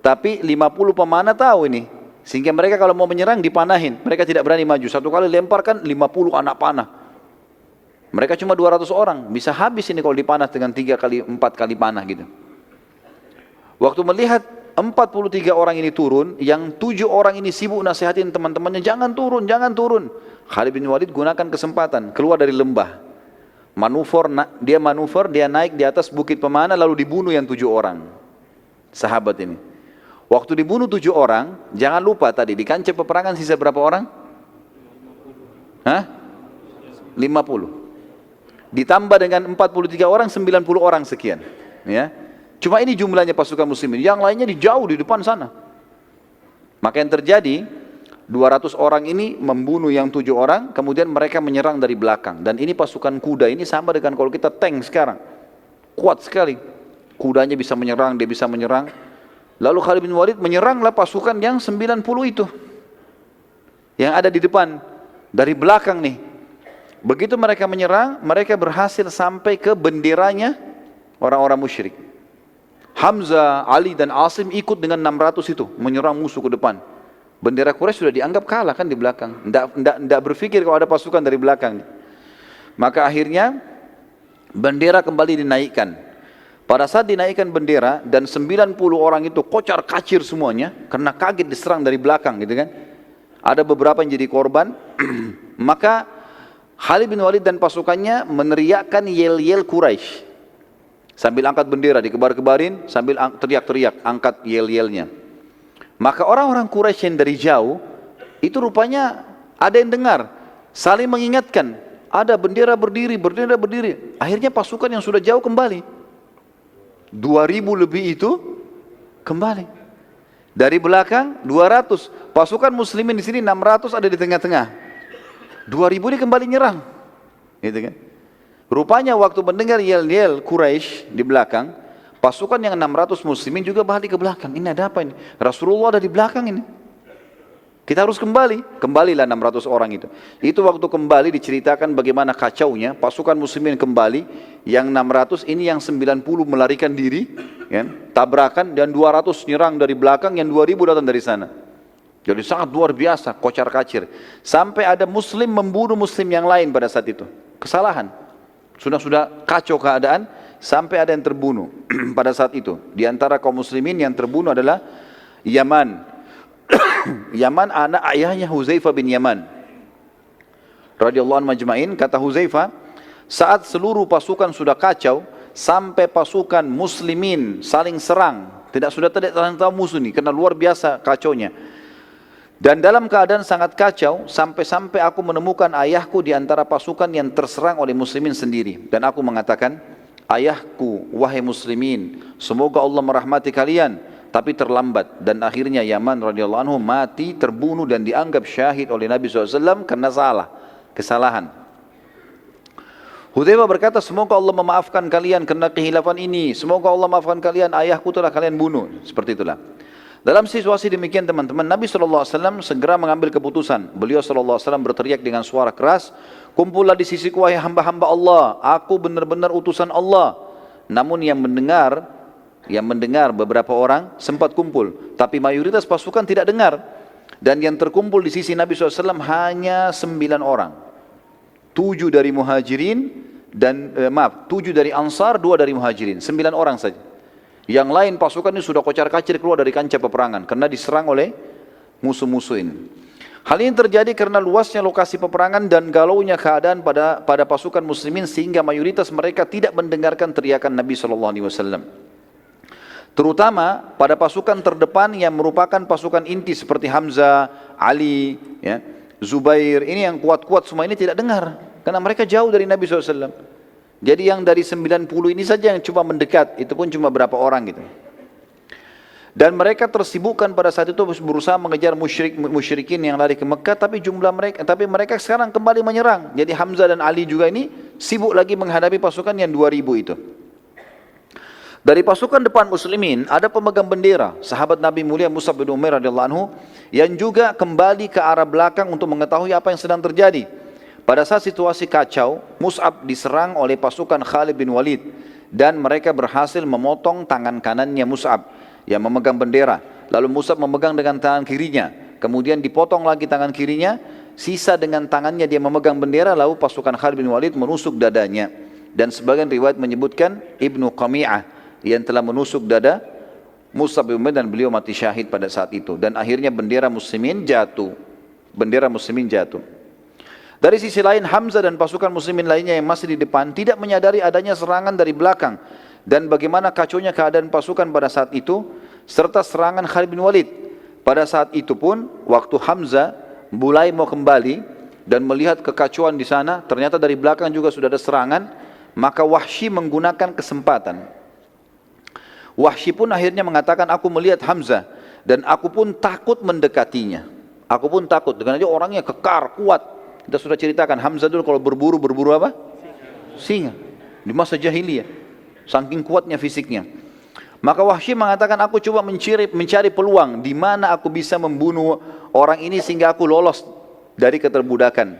Tapi 50 pemanah tahu ini, sehingga mereka kalau mau menyerang dipanahin. Mereka tidak berani maju. Satu kali lemparkan 50 anak panah. Mereka cuma 200 orang, bisa habis ini kalau dipanah dengan 3 kali 4 kali panah gitu. Waktu melihat 43 orang ini turun, yang 7 orang ini sibuk nasihatin teman-temannya, jangan turun, jangan turun. Khalid bin Walid gunakan kesempatan, keluar dari lembah. Manuver, dia naik di atas bukit pemanah, lalu dibunuh yang 7 orang. Sahabat ini. Waktu dibunuh 7 orang, jangan lupa tadi, di kancah peperangan sisa berapa orang? 50. Ditambah dengan 43 orang, 90 orang sekian. Ya. Cuma ini jumlahnya pasukan muslimin, yang lainnya jauh di depan sana. Maka yang terjadi, 200 orang ini membunuh yang 7 orang, kemudian mereka menyerang dari belakang. Dan ini pasukan kuda, ini sama dengan kalau kita tank sekarang. Kuat sekali. Kudanya bisa menyerang, dia bisa menyerang. Lalu Khalid bin Walid menyeranglah pasukan yang 90 itu. Yang ada di depan, dari belakang nih. Begitu mereka menyerang, mereka berhasil sampai ke benderanya orang-orang musyrik. Hamzah, Ali dan Asim ikut dengan 600 itu, menyerang musuh ke depan. Bendera Quraisy sudah dianggap kalah kan di belakang. Tidak berpikir kalau ada pasukan dari belakang. Maka akhirnya bendera kembali dinaikkan. Pada saat dinaikkan bendera dan 90 orang itu kocar kacir semuanya karena kaget diserang dari belakang gitu kan. Ada beberapa yang jadi korban. Maka Khalid bin Walid dan pasukannya meneriakkan yel-yel Quraisy. Sambil angkat bendera dikebar-kebarin, sambil teriak-teriak angkat yel-yelnya. Maka orang-orang Quraisy yang dari jauh, itu rupanya ada yang dengar, saling mengingatkan, ada bendera berdiri, bendera berdiri. Akhirnya pasukan yang sudah jauh kembali. 2000 lebih itu kembali. Dari belakang 200, pasukan muslimin di sini 600 ada di tengah-tengah. 2000 ini kembali nyerang. Gitu kan? Rupanya waktu mendengar yel-yel Quraisy di belakang, pasukan yang 600 muslimin juga balik ke belakang. Ini ada apa ini? Rasulullah ada di belakang ini. Kita harus kembali. Kembalilah 600 orang itu. Itu waktu kembali diceritakan bagaimana kacaunya. Pasukan muslimin kembali. Yang 600 ini yang 90 melarikan diri. Ya, tabrakan dan 200 nyerang dari belakang. Yang 2000 datang dari sana. Jadi sangat luar biasa. Kocar kacir. Sampai ada muslim membunuh muslim yang lain pada saat itu. Kesalahan. Sudah kacau keadaan. Sampai ada yang terbunuh pada saat itu. Di antara kaum muslimin yang terbunuh adalah Yaman. Yaman anak ayahnya Huzaifah bin Yaman. Radhiyallahu anhu majma'in, kata Huzaifah, saat seluruh pasukan sudah kacau, sampai pasukan muslimin saling serang, tidak tahu musuh ini, karena luar biasa kacaunya. Dan dalam keadaan sangat kacau, sampai-sampai aku menemukan ayahku di antara pasukan yang terserang oleh muslimin sendiri. Dan aku mengatakan, ayahku, wahai muslimin, semoga Allah merahmati kalian, tapi terlambat. Dan akhirnya Yaman radhiyallahu anhu mati, terbunuh dan dianggap syahid oleh Nabi SAW karena kesalahan. Hudzaifah berkata, semoga Allah memaafkan kalian karena kehilafan ini. Semoga Allah maafkan kalian, ayahku telah kalian bunuh. Seperti itulah. Dalam situasi demikian teman-teman, Nabi SAW segera mengambil keputusan. Beliau SAW berteriak dengan suara keras, kumpullah di sisiku wahai hamba-hamba Allah, aku benar-benar utusan Allah. Namun yang mendengar beberapa orang sempat kumpul, tapi mayoritas pasukan tidak dengar. Dan yang terkumpul di sisi Nabi SAW hanya 9 orang. 7 dari muhajirin, 7 dari ansar, 2 dari muhajirin. 9 orang saja. Yang lain pasukan ini sudah kocar-kacir keluar dari kancah peperangan karena diserang oleh musuh-musuh ini. Hal ini terjadi karena luasnya lokasi peperangan dan galaunya keadaan pada pasukan muslimin sehingga mayoritas mereka tidak mendengarkan teriakan Nabi SAW. Terutama pada pasukan terdepan yang merupakan pasukan inti seperti Hamzah, Ali, ya, Zubair, ini yang kuat-kuat semua ini tidak dengar karena mereka jauh dari Nabi SAW. Jadi yang dari 90 ini saja yang coba mendekat, itu pun cuma berapa orang gitu. Dan mereka tersibukkan pada saat itu berusaha mengejar musyrikin yang lari ke Mekah, tapi mereka sekarang kembali menyerang. Jadi Hamzah dan Ali juga ini sibuk lagi menghadapi pasukan yang 2000 itu. Dari pasukan depan muslimin ada pemegang bendera, sahabat Nabi mulia Mus'ab bin Umair radhiyallahu anhu, yang juga kembali ke arah belakang untuk mengetahui apa yang sedang terjadi. Pada saat situasi kacau, Mus'ab diserang oleh pasukan Khalid bin Walid dan mereka berhasil memotong tangan kanannya Mus'ab yang memegang bendera. Lalu Mus'ab memegang dengan tangan kirinya, kemudian dipotong lagi tangan kirinya, sisa dengan tangannya dia memegang bendera, lalu pasukan Khalid bin Walid menusuk dadanya. Dan sebagian riwayat menyebutkan Ibnu Qami'ah yang telah menusuk dada Mus'ab bin Umair dan beliau mati syahid pada saat itu. Dan akhirnya bendera muslimin jatuh. Dari sisi lain, Hamzah dan pasukan muslimin lainnya yang masih di depan tidak menyadari adanya serangan dari belakang dan bagaimana kacaunya keadaan pasukan pada saat itu serta serangan Khalid bin Walid. Pada saat itu pun waktu Hamzah mulai mau kembali dan melihat kekacauan di sana, ternyata dari belakang juga sudah ada serangan, maka Wahsy menggunakan kesempatan. Wahsy pun akhirnya mengatakan, aku melihat Hamzah dan aku pun takut mendekatinya. Aku pun takut, dengan dia orangnya kekar, kuat. Kita sudah ceritakan, Hamzah dulu kalau berburu apa? Singa. Di masa jahiliyah. Saking kuatnya fisiknya. Maka Wahsy mengatakan, aku coba mencari peluang di mana aku bisa membunuh orang ini sehingga aku lolos dari keterbudakan.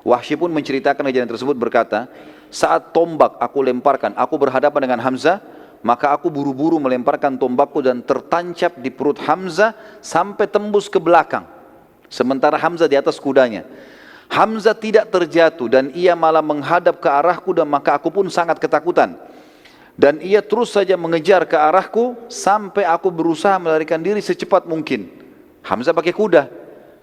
Wahsy pun menceritakan kejadian tersebut berkata, saat tombak aku lemparkan, aku berhadapan dengan Hamzah, maka aku buru-buru melemparkan tombakku dan tertancap di perut Hamzah sampai tembus ke belakang. Sementara Hamzah di atas kudanya. Hamzah tidak terjatuh dan ia malah menghadap ke arahku dan maka aku pun sangat ketakutan. Dan ia terus saja mengejar ke arahku sampai aku berusaha melarikan diri secepat mungkin. Hamzah pakai kuda,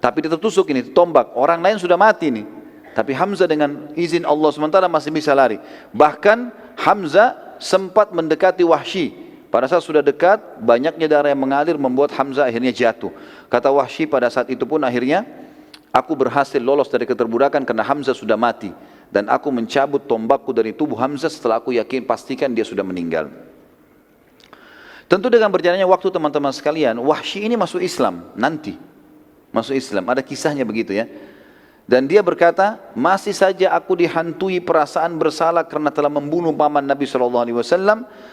tapi dia tertusuk ini, tombak. Orang lain sudah mati nih. Tapi Hamzah dengan izin Allah sementara masih bisa lari. Bahkan Hamzah sempat mendekati Wahsy. Pada saat sudah dekat, banyaknya darah yang mengalir membuat Hamzah akhirnya jatuh. Kata Wahsy pada saat itu pun akhirnya, aku berhasil lolos dari keterbudakan karena Hamzah sudah mati. Dan aku mencabut tombakku dari tubuh Hamzah setelah aku pastikan dia sudah meninggal. Tentu dengan berjalannya waktu teman-teman sekalian, Wahsy ini masuk Islam nanti. Masuk Islam, ada kisahnya begitu ya. Dan dia berkata, masih saja aku dihantui perasaan bersalah karena telah membunuh paman Nabi SAW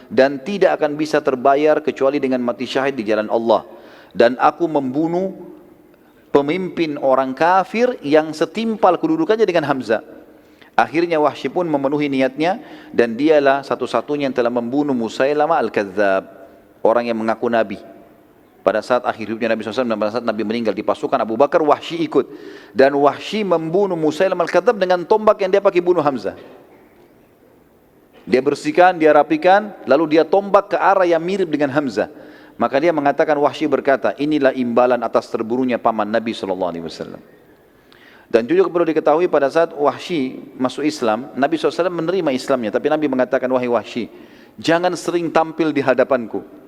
dan tidak akan bisa terbayar kecuali dengan mati syahid di jalan Allah. Dan aku membunuh pemimpin orang kafir yang setimpal kedudukannya dengan Hamzah. Akhirnya Wahsy pun memenuhi niatnya dan dialah satu-satunya yang telah membunuh Musailamah al-Kadzdzab, orang yang mengaku Nabi. Pada saat akhir hidupnya Nabi SAW dan pada saat Nabi meninggal di pasukan Abu Bakar, Wahsy ikut. Dan Wahsy membunuh Musailamah al-Kadzdzab dengan tombak yang dia pakai bunuh Hamzah. Dia bersihkan, dia rapikan, lalu dia tombak ke arah yang mirip dengan Hamzah. Maka dia mengatakan, Wahsy berkata, inilah imbalan atas terbunuhnya paman Nabi SAW. Dan juga perlu diketahui pada saat Wahsy masuk Islam, Nabi SAW menerima Islamnya. Tapi Nabi mengatakan, wahai Wahsy, jangan sering tampil di hadapanku.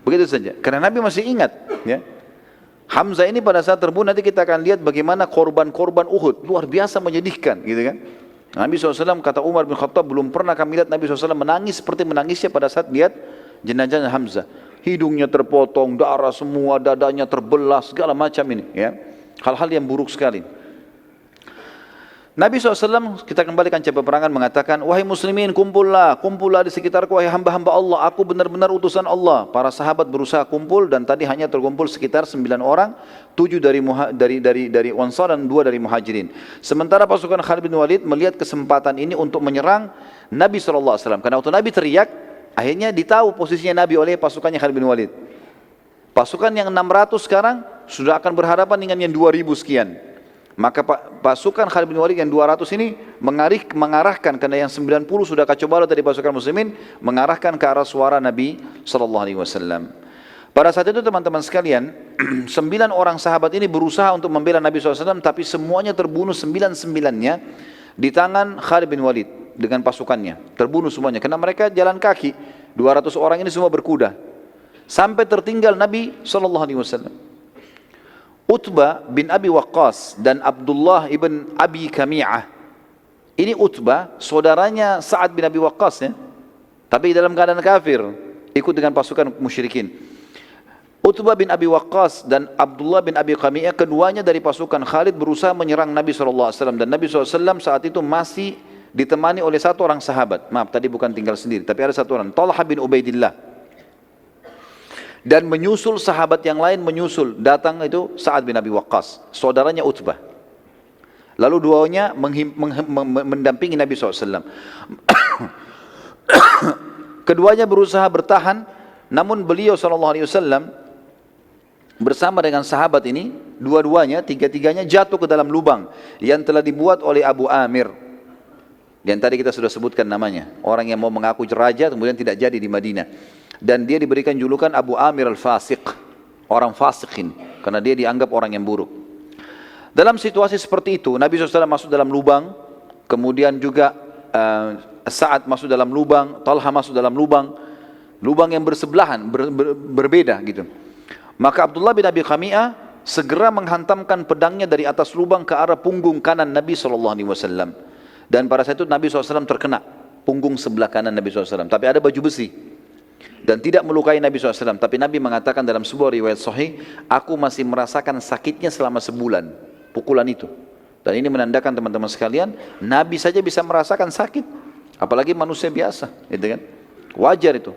Begitu saja. Karena Nabi masih ingat. Ya. Hamzah ini pada saat terbunuh, nanti kita akan lihat bagaimana korban-korban Uhud. Luar biasa menyedihkan. Gitu kan? Nabi SAW, kata Umar bin Khattab, belum pernah kami lihat Nabi SAW menangis seperti menangisnya pada saat lihat jenazah Hamzah. Hidungnya terpotong, darah semua, dadanya terbelah, segala macam ini. Ya. Hal-hal yang buruk sekali. Nabi SAW, kita kembalikan cerita peperangan, mengatakan, wahai muslimin, kumpullah di sekitarku, wahai hamba-hamba Allah, aku benar-benar utusan Allah. Para sahabat berusaha kumpul, dan tadi hanya terkumpul sekitar 9 orang, 7 dari Ansar dan 2 dari Muhajirin. Sementara pasukan Khalid bin Walid melihat kesempatan ini untuk menyerang Nabi SAW. Karena waktu Nabi teriak, akhirnya ditahu posisinya Nabi oleh pasukannya Khalid bin Walid. Pasukan yang 600 sekarang sudah akan berhadapan dengan yang 2000 sekian. Maka pasukan Khalid bin Walid yang 200 ini mengarahkan, karena yang 90 sudah kacau balau dari pasukan muslimin, mengarahkan ke arah suara Nabi SAW. Pada saat itu teman-teman sekalian, 9 orang sahabat ini berusaha untuk membela Nabi SAW, tapi semuanya terbunuh, 9-9-nya di tangan Khalid bin Walid dengan pasukannya. Terbunuh semuanya, karena mereka jalan kaki. 200 orang ini semua berkuda. Sampai tertinggal Nabi SAW. Utbah bin Abi Waqqas dan Abdullah ibn Abi Kami'ah. Ini Utbah, saudaranya Sa'ad bin Abi Waqqas ya. Tapi dalam keadaan kafir, ikut dengan pasukan musyrikin. Utbah bin Abi Waqqas dan Abdullah bin Abi Kami'ah, keduanya dari pasukan Khalid, berusaha menyerang Nabi SAW. Dan Nabi SAW saat itu masih ditemani oleh satu orang sahabat. Maaf, tadi bukan tinggal sendiri, tapi ada satu orang, Talha bin Ubaidillah. Dan menyusul sahabat yang lain, datang itu Sa'ad bin Abi Waqqas, saudaranya Utbah. Lalu duanya mendampingi Nabi SAW. Keduanya berusaha bertahan, namun beliau SAW bersama dengan sahabat ini, tiga-tiganya jatuh ke dalam lubang yang telah dibuat oleh Abu Amir. Yang tadi kita sudah sebutkan namanya, orang yang mau mengaku raja kemudian tidak jadi di Madinah. Dan dia diberikan julukan Abu Amir al-Fasiq, orang fasikin, karena dia dianggap orang yang buruk. Dalam situasi seperti itu, Nabi SAW masuk dalam lubang, kemudian juga Sa'ad masuk dalam lubang, Talha masuk dalam lubang yang bersebelahan, berbeda gitu. Maka Abdullah bin Abi Kami'ah segera menghantamkan pedangnya dari atas lubang ke arah punggung kanan Nabi SAW. Dan pada saat itu Nabi SAW terkena punggung sebelah kanan Nabi SAW, tapi ada baju besi. Dan tidak melukai Nabi SAW. Tapi Nabi mengatakan dalam sebuah riwayat sahih, aku masih merasakan sakitnya selama sebulan, pukulan itu. Dan ini menandakan teman-teman sekalian, Nabi saja bisa merasakan sakit, apalagi manusia biasa, gitu kan? Wajar itu.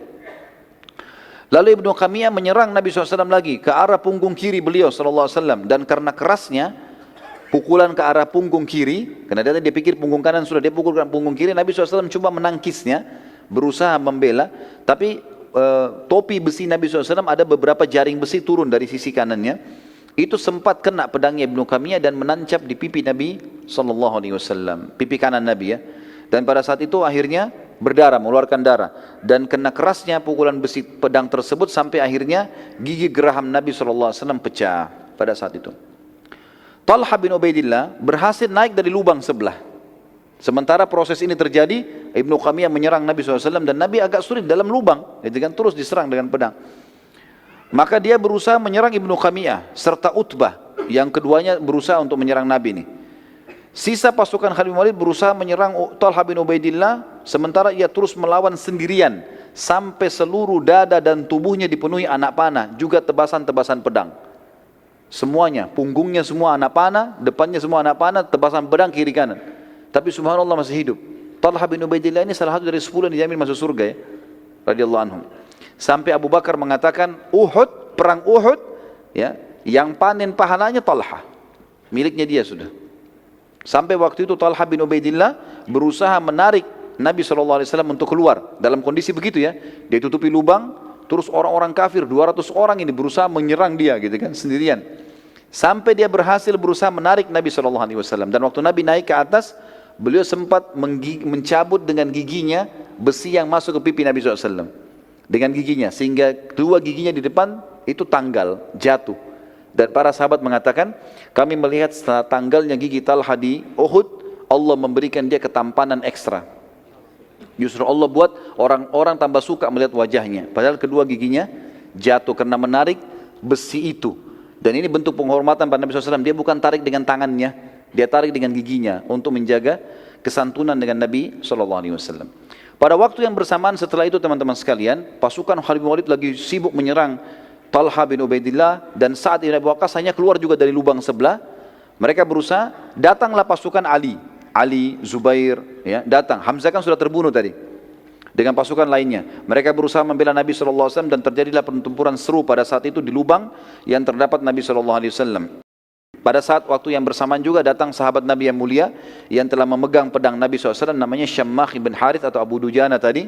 Lalu Ibnu Qamiyah menyerang Nabi SAW lagi ke arah punggung kiri beliau SAW. Dan karena kerasnya pukulan ke arah punggung kiri, karena dia pikir punggung kanan sudah, dia pukul ke punggung kiri, Nabi SAW coba menangkisnya, berusaha membela, tapi topi besi Nabi SAW ada beberapa jaring besi turun dari sisi kanannya, itu sempat kena pedangnya Ibnu Qamiyah dan menancap di pipi Nabi SAW, pipi kanan Nabi ya. Dan pada saat itu akhirnya berdarah, mengeluarkan darah, dan kena kerasnya pukulan besi pedang tersebut sampai akhirnya gigi geraham Nabi SAW pecah pada saat itu. Talha bin Ubaidillah berhasil naik dari lubang sebelah. Sementara proses ini terjadi, Ibnu Qamiyah menyerang Nabi SAW dan Nabi agak sulit dalam lubang, gitu kan, terus diserang dengan pedang. Maka dia berusaha menyerang Ibnu Qamiyah serta Utbah, yang keduanya berusaha untuk menyerang Nabi ini. Sisa pasukan Khalid bin Walid berusaha menyerang Talha bin Ubaidillah, sementara ia terus melawan sendirian sampai seluruh dada dan tubuhnya dipenuhi anak panah, juga tebasan-tebasan pedang. Semuanya, punggungnya semua anak panah, depannya semua anak panah, tebasan pedang kiri kanan. Tapi subhanallah masih hidup. Talha bin Ubaidillah ini salah satu dari 10 yang dijamin masuk surga ya, radhiyallahu anhum. Sampai Abu Bakar mengatakan perang Uhud ya, yang panen pahalanya Talha, miliknya dia sudah. Sampai waktu itu Talha bin Ubaidillah berusaha menarik Nabi SAW untuk keluar dalam kondisi begitu ya, dia tutupi lubang, terus orang-orang kafir 200 orang ini berusaha menyerang dia gitu kan, sendirian. Sampai dia berhasil berusaha menarik Nabi SAW. Dan waktu Nabi naik ke atas, beliau sempat mencabut dengan giginya besi yang masuk ke pipi Nabi SAW. Dengan giginya, sehingga dua giginya di depan itu tanggal, jatuh. Dan para sahabat mengatakan, kami melihat setelah tanggalnya gigi Talha di Uhud, Allah memberikan dia ketampanan ekstra. Justru Allah buat orang-orang tambah suka melihat wajahnya. Padahal kedua giginya jatuh karena menarik besi itu. Dan ini bentuk penghormatan pada Nabi SAW. Dia bukan tarik dengan tangannya, dia tarik dengan giginya untuk menjaga kesantunan dengan Nabi SAW. Pada waktu yang bersamaan setelah itu teman-teman sekalian, pasukan Khalid bin Walid lagi sibuk menyerang Talha bin Ubaidillah, dan Sa'ad bin Abi Waqqas hanya keluar juga dari lubang sebelah. Mereka berusaha, datanglah pasukan Ali. Ali, Zubair, ya, datang. Hamzah kan sudah terbunuh tadi dengan pasukan lainnya. Mereka berusaha membela Nabi SAW dan terjadilah pertempuran seru pada saat itu di lubang yang terdapat Nabi SAW. Pada saat waktu yang bersamaan juga datang sahabat Nabi yang mulia yang telah memegang pedang Nabi SAW, namanya Syammah ibn Harith atau Abu Dujana tadi.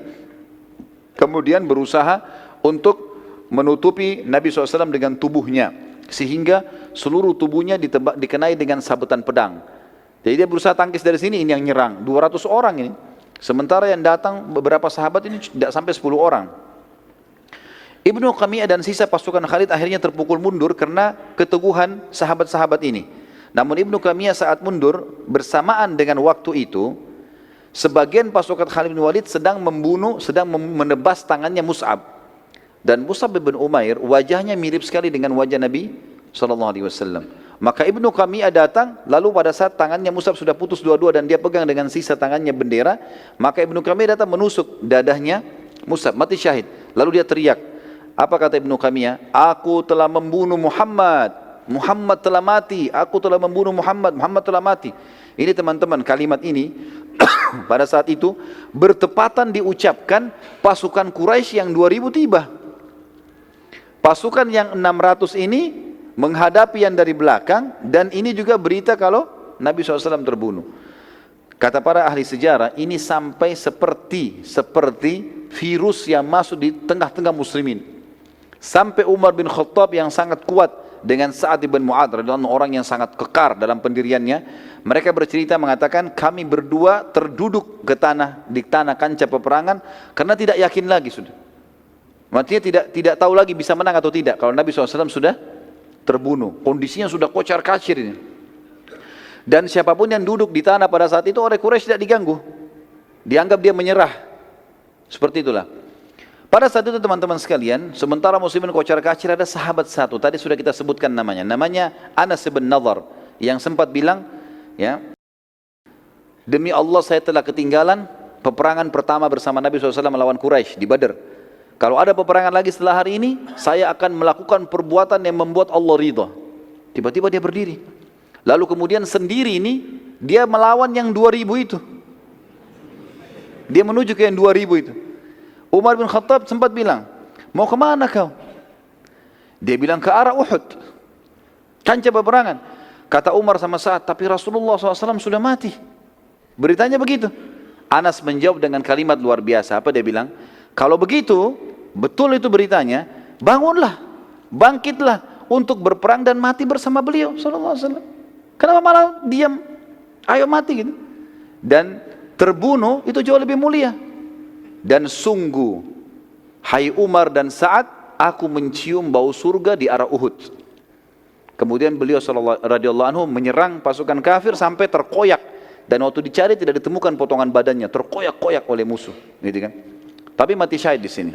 Kemudian berusaha untuk menutupi Nabi SAW dengan tubuhnya, sehingga seluruh tubuhnya dikenai dengan sabetan pedang. Jadi dia berusaha tangkis dari sini, ini yang nyerang 200 orang ini. Sementara yang datang beberapa sahabat ini tidak sampai 10 orang. Ibnu Qamiyah dan sisa pasukan Khalid akhirnya terpukul mundur karena keteguhan sahabat-sahabat ini. Namun Ibnu Qamiyah saat mundur bersamaan dengan waktu itu, sebagian pasukan Khalid bin Walid sedang menebas tangannya Mus'ab. Dan Mus'ab bin Umair wajahnya mirip sekali dengan wajah Nabi SAW. Maka Ibnu Qamiyah datang, lalu pada saat tangannya Mus'ab sudah putus dua-dua dan dia pegang dengan sisa tangannya bendera, maka Ibnu Qamiyah datang menusuk dadahnya Mus'ab, mati syahid. Lalu dia teriak, apa kata Ibnu Qamiyah? Aku telah membunuh Muhammad, Muhammad telah mati, aku telah membunuh Muhammad, Muhammad telah mati. Ini teman-teman, kalimat ini pada saat itu bertepatan diucapkan pasukan Quraisy yang 2000 tiba. Pasukan yang 600 ini menghadapi yang dari belakang, dan ini juga berita kalau Nabi SAW terbunuh. Kata para ahli sejarah, ini sampai seperti virus yang masuk di tengah-tengah muslimin. Sampai Umar bin Khattab yang sangat kuat dengan Sa'ad bin Mu'adz radhiyallahu anhu, orang yang sangat kekar dalam pendiriannya, mereka bercerita mengatakan kami berdua terduduk di tanah kancah peperangan karena tidak yakin lagi sudah. Maksudnya tidak tahu lagi bisa menang atau tidak kalau Nabi SAW sudah terbunuh. Kondisinya sudah kocar-kacir ini. Dan siapapun yang duduk di tanah pada saat itu oleh Quraisy tidak diganggu. Dianggap dia menyerah. Seperti itulah. Pada saat itu teman-teman sekalian, sementara muslimin kocar-kacir, ada sahabat satu, tadi sudah kita sebutkan namanya Anas bin Nadhr, yang sempat bilang, ya, demi Allah saya telah ketinggalan peperangan pertama bersama Nabi SAW melawan Quraisy di Badr. Kalau ada peperangan lagi setelah hari ini, saya akan melakukan perbuatan yang membuat Allah ridha. Tiba-tiba dia berdiri. Lalu kemudian sendiri ini, dia melawan yang 2000 itu. Dia menuju ke yang 2000 itu. Umar bin Khattab sempat bilang, mau kemana kau? Dia bilang ke arah Uhud. Kancah peperangan. Kata Umar sama Sa'ad, tapi Rasulullah SAW sudah mati. Beritanya begitu. Anas menjawab dengan kalimat luar biasa. Apa dia bilang? Kalau begitu, betul itu beritanya, bangunlah, bangkitlah untuk berperang dan mati bersama beliau sallallahu alaihi wasallam. Kenapa malah diam? Ayo mati gitu. Dan terbunuh itu jauh lebih mulia. Dan sungguh, hai Umar dan Sa'ad, aku mencium bau surga di arah Uhud. Kemudian beliau radhiyallahu anhu menyerang pasukan kafir sampai terkoyak, dan waktu dicari tidak ditemukan potongan badannya, terkoyak-koyak oleh musuh, gitu kan? Tapi mati syahid di sini.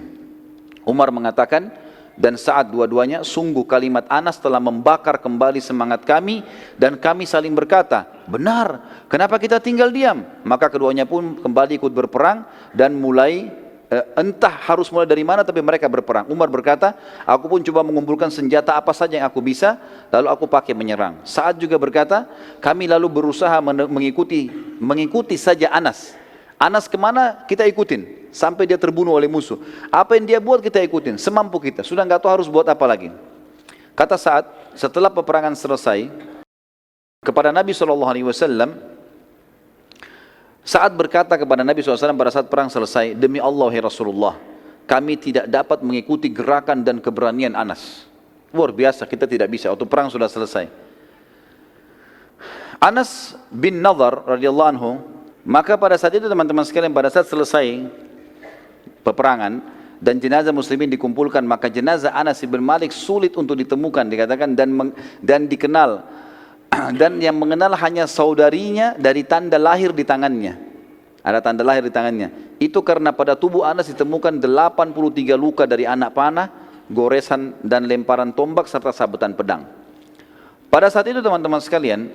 Umar mengatakan, dan Sa'ad dua-duanya, sungguh kalimat Anas telah membakar kembali semangat kami, dan kami saling berkata, benar, kenapa kita tinggal diam? Maka keduanya pun kembali ikut berperang, dan mulai, entah harus mulai dari mana, tapi mereka berperang. Umar berkata, aku pun coba mengumpulkan senjata apa saja yang aku bisa, lalu aku pakai menyerang. Sa'ad juga berkata, kami lalu berusaha mengikuti saja Anas. Anas kemana kita ikutin sampai dia terbunuh oleh musuh. Apa yang dia buat kita ikutin semampu kita. Sudah nggak tahu harus buat apa lagi. Kata Sa'ad, setelah peperangan selesai, kepada Nabi SAW, Sa'ad berkata kepada Nabi SAW pada saat perang selesai, demi Allah ya Rasulullah, kami tidak dapat mengikuti gerakan dan keberanian Anas. Luar biasa, kita tidak bisa. Waktu perang sudah selesai. Anas bin Nadhr radhiyallahu anhu, maka pada saat itu teman-teman sekalian, pada saat selesai peperangan dan jenazah muslimin dikumpulkan, maka jenazah Anas bin Malik sulit untuk ditemukan, dikatakan, dan dikenal, dan yang mengenal hanya saudarinya dari tanda lahir di tangannya. Ada tanda lahir di tangannya. Itu karena pada tubuh Anas ditemukan 83 luka dari anak panah, goresan dan lemparan tombak serta sabetan pedang. Pada saat itu teman-teman sekalian,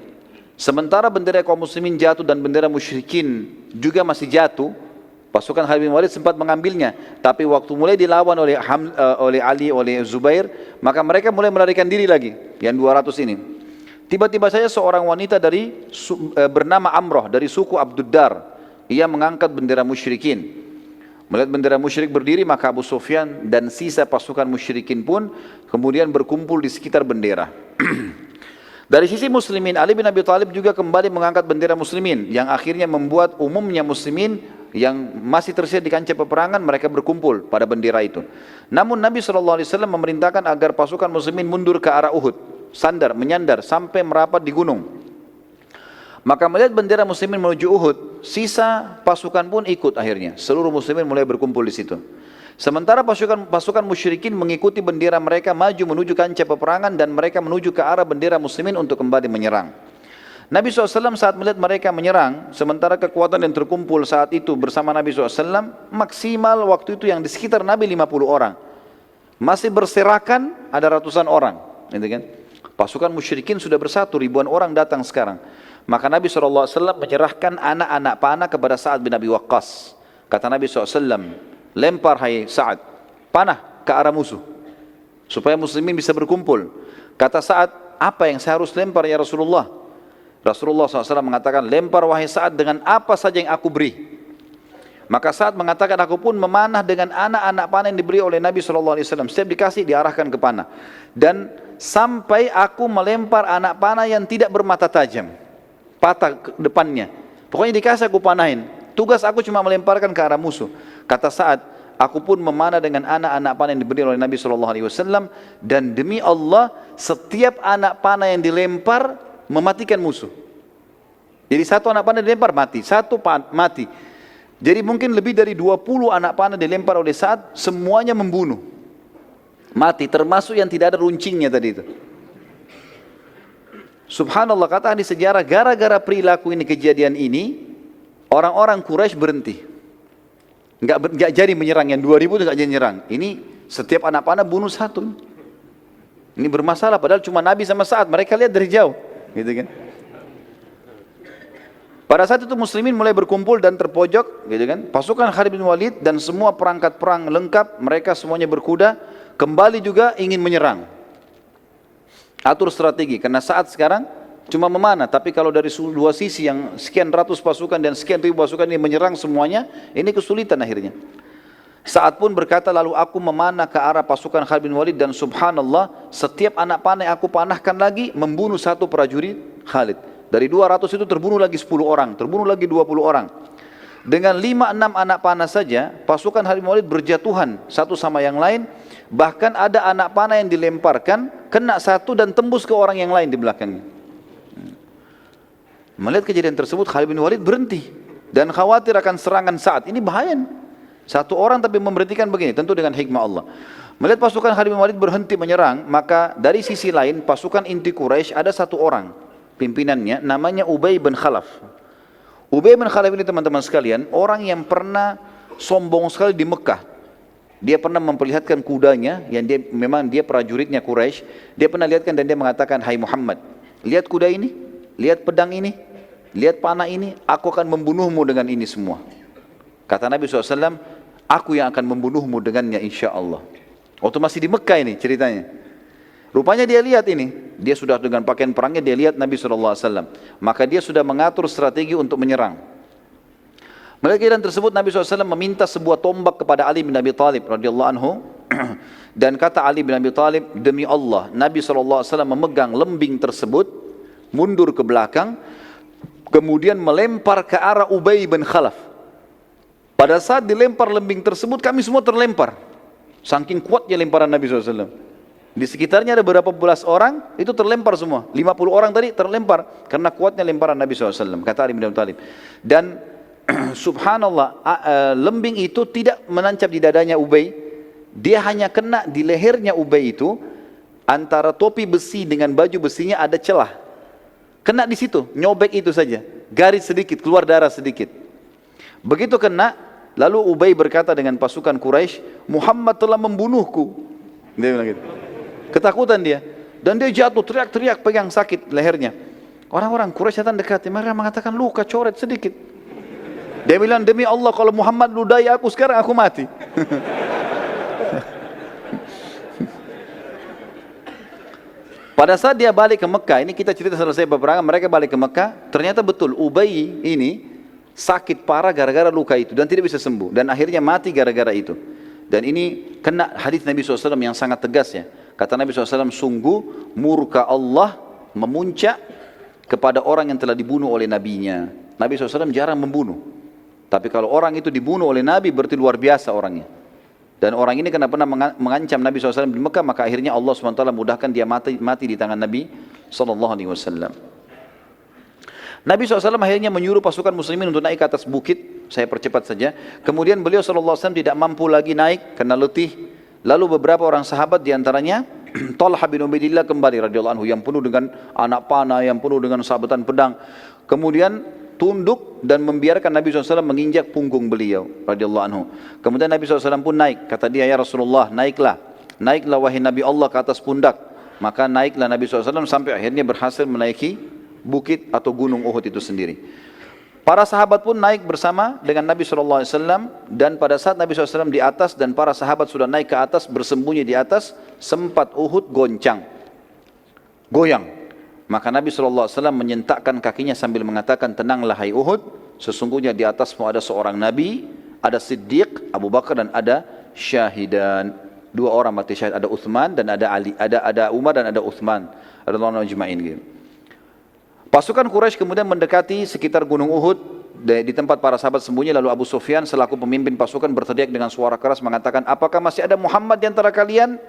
sementara bendera kaum muslimin jatuh dan bendera musyrikin juga masih jatuh, pasukan Khalid bin Walid sempat mengambilnya. Tapi waktu mulai dilawan oleh Ali, oleh Zubair, maka mereka mulai melarikan diri lagi, yang 200 ini. Tiba-tiba saja seorang wanita bernama Amrah dari suku Abduddar, ia mengangkat bendera musyrikin. Melihat bendera musyrik berdiri, maka Abu Sufyan dan sisa pasukan musyrikin pun kemudian berkumpul di sekitar bendera. Dari sisi muslimin, Ali bin Abi Thalib juga kembali mengangkat bendera muslimin, yang akhirnya membuat umumnya muslimin yang masih tersisa di kancah peperangan, mereka berkumpul pada bendera itu. Namun Nabi SAW memerintahkan agar pasukan muslimin mundur ke arah Uhud, menyandar sampai merapat di gunung. Maka melihat bendera muslimin menuju Uhud, sisa pasukan pun ikut akhirnya. Seluruh muslimin mulai berkumpul di situ. Sementara pasukan musyrikin mengikuti bendera mereka maju menuju kancah peperangan dan mereka menuju ke arah bendera muslimin untuk kembali menyerang. Nabi SAW saat melihat mereka menyerang, sementara kekuatan yang terkumpul saat itu bersama Nabi SAW, maksimal waktu itu yang di sekitar Nabi 50 orang. Masih berserakan ada ratusan orang. Gitu kan? Pasukan musyrikin sudah bersatu, ribuan orang datang sekarang. Maka Nabi SAW menyerahkan anak-anak panah kepada Sa'ad bin Abi Waqqas. Kata Nabi SAW, lempar hai Sa'ad, panah ke arah musuh, supaya muslimin bisa berkumpul. Kata Sa'ad, apa yang saya harus lempar ya Rasulullah? Rasulullah SAW mengatakan, lempar wahai Sa'ad dengan apa saja yang aku beri. Maka Sa'ad mengatakan, aku pun memanah dengan anak-anak panah yang diberi oleh Nabi SAW. Setiap dikasih diarahkan ke panah. Dan sampai aku melempar anak panah yang tidak bermata tajam, patah ke depannya. Pokoknya dikasih aku panahin. Tugas aku cuma melemparkan ke arah musuh. Kata Sa'ad, aku pun memanah dengan anak-anak panah yang diberi oleh Nabi SAW. Dan demi Allah, setiap anak panah yang dilempar mematikan musuh. Jadi satu anak panah dilempar mati, mati. Jadi mungkin lebih dari 20 anak panah dilempar oleh Sa'ad, semuanya membunuh. Mati, termasuk yang tidak ada runcingnya tadi itu. Subhanallah, kata ahli sejarah, gara-gara perilaku ini, kejadian ini, orang-orang Quraisy berhenti. Enggak jadi menyerang, yang 2000 itu enggak jadi menyerang. Ini setiap anak panah bunuh satu. Ini bermasalah, padahal cuma Nabi sama Sa'ad, mereka lihat dari jauh. Gitu kan? Pada saat itu muslimin mulai berkumpul dan terpojok, gitu kan? Pasukan Khalid bin Walid dan semua perangkat perang lengkap, mereka semuanya berkuda, kembali juga ingin menyerang. Atur strategi, karena saat sekarang cuma memanah, tapi kalau dari dua sisi yang sekian ratus pasukan dan sekian ribu pasukan ini menyerang semuanya, ini kesulitan akhirnya. Sa'ad pun berkata, lalu aku memanah ke arah pasukan Khalid bin Walid dan subhanallah, setiap anak panah yang aku panahkan lagi membunuh satu prajurit Khalid. Dari 200 itu terbunuh lagi 10 orang, terbunuh lagi 20 orang. Dengan 5-6 anak panah saja, pasukan Khalid bin Walid berjatuhan satu sama yang lain. Bahkan ada anak panah yang dilemparkan, kena satu dan tembus ke orang yang lain di belakangnya. Melihat kejadian tersebut, Khalid bin Walid berhenti dan khawatir akan serangan Sa'ad. Ini bahaya. Satu orang tapi memberhentikan begini, tentu dengan hikmah Allah. Melihat pasukan Khalid bin Walid berhenti menyerang, maka dari sisi lain pasukan inti Quraisy ada satu orang pimpinannya, namanya Ubay bin Khalaf. Ubay bin Khalaf ini teman-teman sekalian, orang yang pernah sombong sekali di Mekah. Dia pernah memperlihatkan kudanya, yang memang dia prajuritnya Quraisy. Dia pernah lihatkan dan dia mengatakan, hai Muhammad, lihat kuda ini, lihat pedang ini, lihat panah ini, aku akan membunuhmu dengan ini semua. Kata Nabi SAW, aku yang akan membunuhmu dengannya insya Allah. Waktu masih di Mekah ini ceritanya. Rupanya dia lihat ini, dia sudah dengan pakaian perangnya, dia lihat Nabi SAW. Maka dia sudah mengatur strategi untuk menyerang. Melihat kejadian tersebut, Nabi SAW meminta sebuah tombak kepada Ali bin Abi Thalib radhiyallahu anhu. Dan kata Ali bin Abi Thalib, demi Allah, Nabi SAW memegang lembing tersebut, mundur ke belakang, kemudian melempar ke arah Ubay bin Khalaf. Pada saat dilempar lembing tersebut, kami semua terlempar. Saking kuatnya lemparan Nabi SAW. Di sekitarnya ada beberapa belas orang, itu terlempar semua. 50 orang tadi terlempar, karena kuatnya lemparan Nabi SAW. Kata Ali bin Abi Thalib. Dan subhanallah, lembing itu tidak menancap di dadanya Ubay. Dia hanya kena di lehernya Ubay itu, antara topi besi dengan baju besinya ada celah. Kena di situ, nyobek itu saja. Garis sedikit, keluar darah sedikit. Begitu kena, lalu Ubay berkata dengan pasukan Quraisy, Muhammad telah membunuhku. Dia bilang gitu. Ketakutan dia. Dan dia jatuh, teriak-teriak, pegang sakit lehernya. Orang-orang Quraisy datang dekati, mereka mengatakan luka, coret sedikit. Dia bilang, demi Allah kalau Muhammad ludahi aku sekarang, aku mati. Pada saat dia balik ke Mekah, ini kita cerita selesai peperangan, mereka balik ke Mekah, ternyata betul Ubay ini sakit parah gara-gara luka itu dan tidak bisa sembuh dan akhirnya mati gara-gara itu. Dan ini kena hadis Nabi SAW yang sangat tegas ya. Kata Nabi SAW, sungguh murka Allah memuncak kepada orang yang telah dibunuh oleh nabinya. Nabi SAW jarang membunuh. Tapi kalau orang itu dibunuh oleh Nabi berarti luar biasa orangnya. Dan orang ini karena pernah mengancam Nabi SAW di Mekah, maka akhirnya Allah SWT mudahkan dia mati di tangan Nabi SAW. Nabi SAW akhirnya menyuruh pasukan muslimin untuk naik ke atas bukit. Saya percepat saja. Kemudian beliau SAW tidak mampu lagi naik karena letih. Lalu beberapa orang sahabat diantaranya Talha bin Ubaidillah kembali radhiyallahu anhu yang penuh dengan anak panah, yang penuh dengan sabetan pedang. Kemudian tunduk dan membiarkan Nabi SAW menginjak punggung beliau radhiyallahu anhu. Kemudian Nabi SAW pun naik. Kata dia, ya Rasulullah, naiklah wahai Nabi Allah ke atas pundak. Maka naiklah Nabi SAW sampai akhirnya berhasil menaiki bukit atau gunung Uhud itu sendiri. Para sahabat pun naik bersama dengan Nabi SAW dan pada saat Nabi SAW di atas dan para sahabat sudah naik ke atas bersembunyi di atas, sempat Uhud goyang. Maka Nabi SAW menyentakkan kakinya sambil mengatakan, tenanglah hai Uhud, sesungguhnya di atasmu ada seorang Nabi, ada Siddiq, Abu Bakar dan ada syahidan. Dua orang mati syahid, ada Uthman dan ada Ali, ada Umar dan ada Uthman. Radhiyallahu ajma'in gitu. Pasukan Quraisy kemudian mendekati sekitar gunung Uhud di tempat para sahabat sembunyi, lalu Abu Sufyan selaku pemimpin pasukan berteriak dengan suara keras mengatakan, apakah masih ada Muhammad di antara kalian?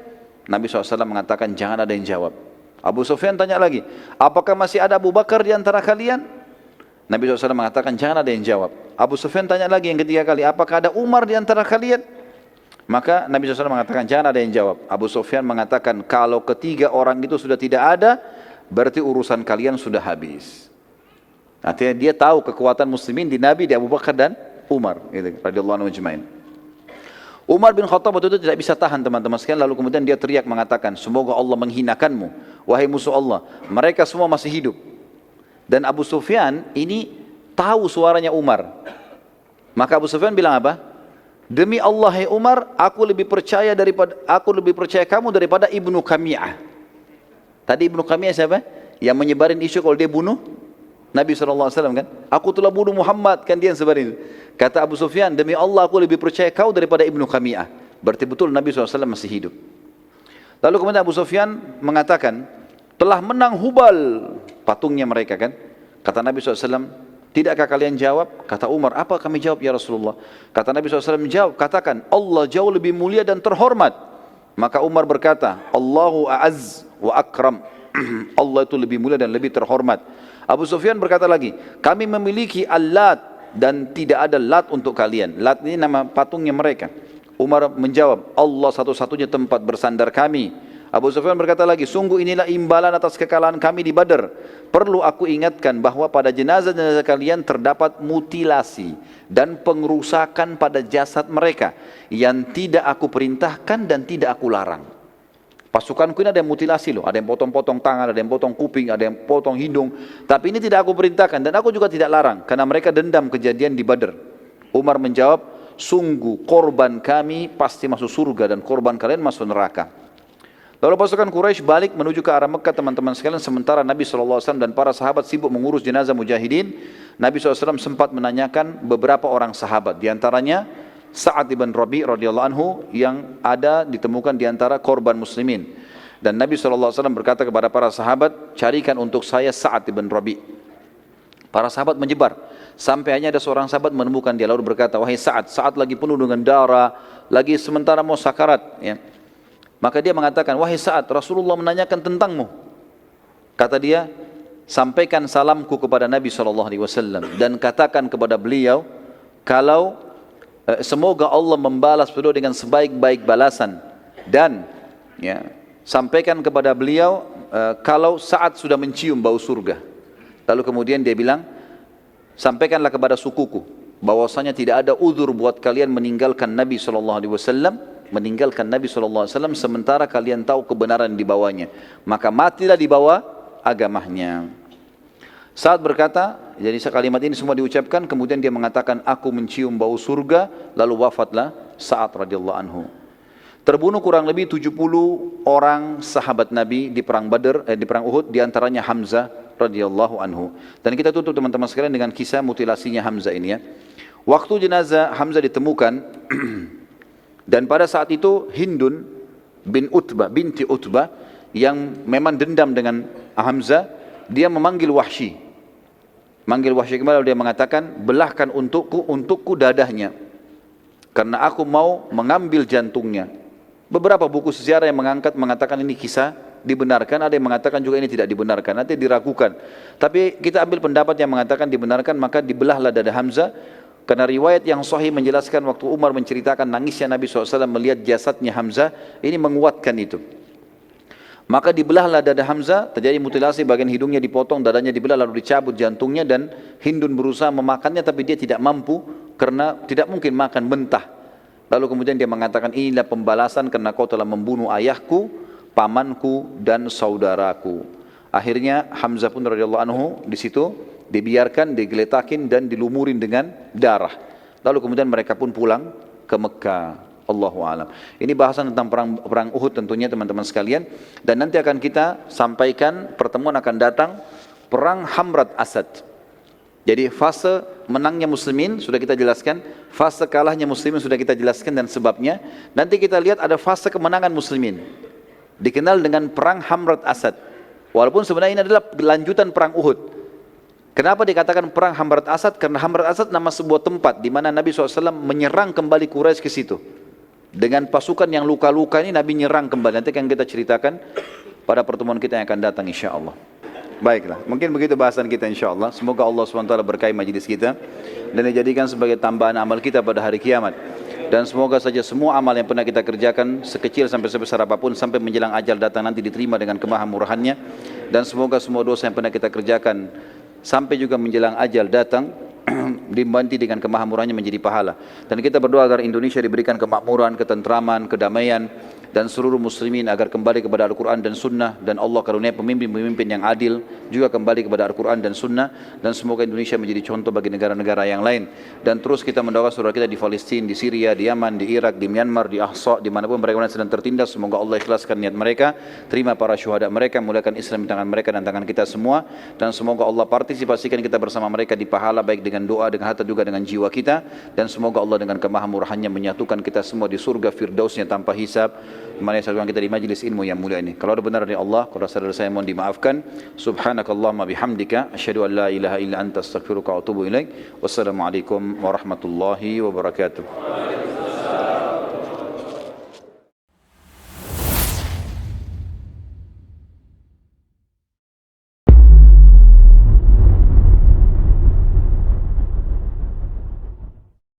Nabi SAW mengatakan, jangan ada yang jawab. Abu Sufyan tanya lagi, apakah masih ada Abu Bakar di antara kalian? Nabi SAW mengatakan, jangan ada yang jawab. Abu Sufyan tanya lagi yang ketiga kali, apakah ada Umar di antara kalian? Maka Nabi SAW mengatakan, jangan ada yang jawab. Abu Sufyan mengatakan, kalau ketiga orang itu sudah tidak ada, berarti urusan kalian sudah habis. Artinya dia tahu kekuatan muslimin di Nabi, di Abu Bakar dan Umar gitu, radhiyallahu anhu ajma'in. Umar bin Khattab waktu itu tidak bisa tahan teman-teman sekalian, lalu kemudian dia teriak mengatakan, semoga Allah menghinakanmu wahai musuh Allah, mereka semua masih hidup. Dan Abu Sufyan ini tahu suaranya Umar. Maka Abu Sufyan bilang apa? Demi Allah hai Umar, aku lebih percaya kamu daripada Ibnu Qami'ah. Tadi Ibnu Qami'ah siapa? Yang menyebarin isu kalau dia bunuh Nabi SAW kan? Aku telah bunuh Muhammad, kan dia yang sebar itu. Kata Abu Sufyan, demi Allah aku lebih percaya kau daripada Ibnu Qami'ah. Berarti betul Nabi SAW masih hidup. Lalu kemudian Abu Sufyan mengatakan, telah menang Hubal, patungnya mereka kan? Kata Nabi SAW, tidakkah kalian jawab? Kata Umar, apa kami jawab ya Rasulullah? Kata Nabi SAW, jawab, katakan, Allah jauh lebih mulia dan terhormat. Maka Umar berkata, Allahu a'az wa akram. Allah itu lebih mulia dan lebih terhormat. Abu Sufyan berkata lagi, kami memiliki Al-Lat dan tidak ada Lat untuk kalian. Lat ini nama patungnya mereka. Umar menjawab, Allah satu-satunya tempat bersandar kami. Abu Sufyan berkata lagi, sungguh inilah imbalan atas kekalahan kami di Badar. Perlu aku ingatkan bahwa pada jenazah-jenazah kalian terdapat mutilasi dan pengerusakan pada jasad mereka yang tidak aku perintahkan dan tidak aku larang. Pasukanku ini ada yang mutilasi loh, ada yang potong-potong tangan, ada yang potong kuping, ada yang potong hidung. Tapi ini tidak aku perintahkan dan aku juga tidak larang karena mereka dendam kejadian di Badar. Umar menjawab, sungguh korban kami pasti masuk surga dan korban kalian masuk neraka. Lalu pasukan Quraisy balik menuju ke arah Mekah teman-teman sekalian, sementara Nabi SAW dan para sahabat sibuk mengurus jenazah mujahidin. Nabi SAW sempat menanyakan beberapa orang sahabat, diantaranya Sa'ad ibn Rabi' radhiyallahu anhu yang ada ditemukan di antara korban muslimin. Dan Nabi SAW berkata kepada para sahabat, carikan untuk saya Sa'ad ibn Rabi'. Para sahabat menyebar, sampai hanya ada seorang sahabat menemukan dia, lalu berkata, wahai Sa'ad, Sa'ad lagi penuh dengan darah, lagi sementara mau sakarat ya. Maka dia mengatakan, wahai Sa'ad, Rasulullah menanyakan tentangmu. Kata dia, sampaikan salamku kepada Nabi SAW dan katakan kepada beliau, kalau semoga Allah membalas beliau dengan sebaik-baik balasan. Dan ya, sampaikan kepada beliau kalau Sa'ad sudah mencium bau surga. Lalu kemudian dia bilang, sampaikanlah kepada sukuku bahwasanya tidak ada uzur buat kalian meninggalkan Nabi SAW, sementara kalian tahu kebenaran di bawahnya, maka matilah di bawah agamanya. Saat berkata, jadi kalimat ini semua diucapkan, kemudian dia mengatakan, aku mencium bau surga, lalu wafatlah Sa'ad radhiyallahu anhu. Terbunuh kurang lebih 70 orang sahabat Nabi di perang Badar, di perang Uhud, di antaranya Hamzah radhiyallahu anhu. Dan kita tutup teman-teman sekalian dengan kisah mutilasinya Hamzah ini ya. Waktu jenazah Hamzah ditemukan dan pada saat itu Hindun binti Utbah yang memang dendam dengan Hamzah, dia memanggil Wahsy. Manggil Wahsy kembali, dia mengatakan, belahkan untukku dadahnya, karena aku mau mengambil jantungnya. Beberapa buku sejarah yang mengatakan ini kisah dibenarkan, ada yang mengatakan juga ini tidak dibenarkan, nanti diragukan. Tapi kita ambil pendapat yang mengatakan dibenarkan, maka dibelahlah dada Hamzah, karena riwayat yang sahih menjelaskan waktu Umar menceritakan nangisnya Nabi SAW melihat jasadnya Hamzah, ini menguatkan itu. Maka dibelahlah dada Hamzah, terjadi mutilasi, bagian hidungnya dipotong, dadanya dibelah, lalu dicabut jantungnya, dan Hindun berusaha memakannya tapi dia tidak mampu karena tidak mungkin makan mentah. Lalu kemudian dia mengatakan, inilah pembalasan karena kau telah membunuh ayahku, pamanku dan saudaraku. Akhirnya Hamzah pun radhiyallahu anhu di situ dibiarkan, digeletakin dan dilumurin dengan darah. Lalu kemudian mereka pun pulang ke Mekah. Allahu a'lam. Ini bahasan tentang perang Uhud tentunya teman-teman sekalian, dan nanti akan kita sampaikan, pertemuan akan datang perang Hamrat Asad. Jadi fase menangnya muslimin sudah kita jelaskan, fase kalahnya muslimin sudah kita jelaskan dan sebabnya. Nanti kita lihat ada fase kemenangan muslimin, dikenal dengan perang Hamrat Asad. Walaupun sebenarnya ini adalah lanjutan perang Uhud. Kenapa dikatakan perang Hamrat Asad? Karena Hamrat Asad nama sebuah tempat di mana Nabi SAW menyerang kembali Quraisy ke situ. Dengan pasukan yang luka-luka ini Nabi nyerang kembali. Nanti akan kita ceritakan pada pertemuan kita yang akan datang insya Allah. Baiklah, mungkin begitu bahasan kita insya Allah. Semoga Allah SWT berkahi majlis kita dan dijadikan sebagai tambahan amal kita pada hari kiamat. Dan semoga saja semua amal yang pernah kita kerjakan, sekecil sampai sebesar apapun, sampai menjelang ajal datang nanti diterima dengan kemahamurahannya. Dan semoga semua dosa yang pernah kita kerjakan sampai juga menjelang ajal datang dibanti dengan kemahamurahannya menjadi pahala. Dan kita berdoa agar Indonesia diberikan kemakmuran, ketentraman, kedamaian, dan seluruh muslimin agar kembali kepada Al-Quran dan Sunnah, dan Allah karunia pemimpin-pemimpin yang adil juga kembali kepada Al-Quran dan Sunnah, dan semoga Indonesia menjadi contoh bagi negara-negara yang lain. Dan terus kita mendoakan saudara kita di Palestina, di Syria, di Yaman, di Irak, di Myanmar, di Ahsa, dimanapun mereka sedang tertindas, semoga Allah ikhlaskan niat mereka, terima para syuhada mereka, muliakan Islam di tangan mereka dan tangan kita semua, dan semoga Allah partisipasikan kita bersama mereka di pahala, baik dengan doa, dengan harta, juga dengan jiwa kita, dan semoga Allah dengan kemahamurahannya menyatukan kita semua di surga firdausnya tanpa hisab, dimana kita di majlis ilmu yang mulia ini. Kalau ada benar dari Allah, kalau saudara saya mohon dimaafkan. Subhanakallahumma bihamdika, asyhadu an la ilaha illa anta astaghfiruka wa atubu ilaik. Wassalamualaikum warahmatullahi wabarakatuh.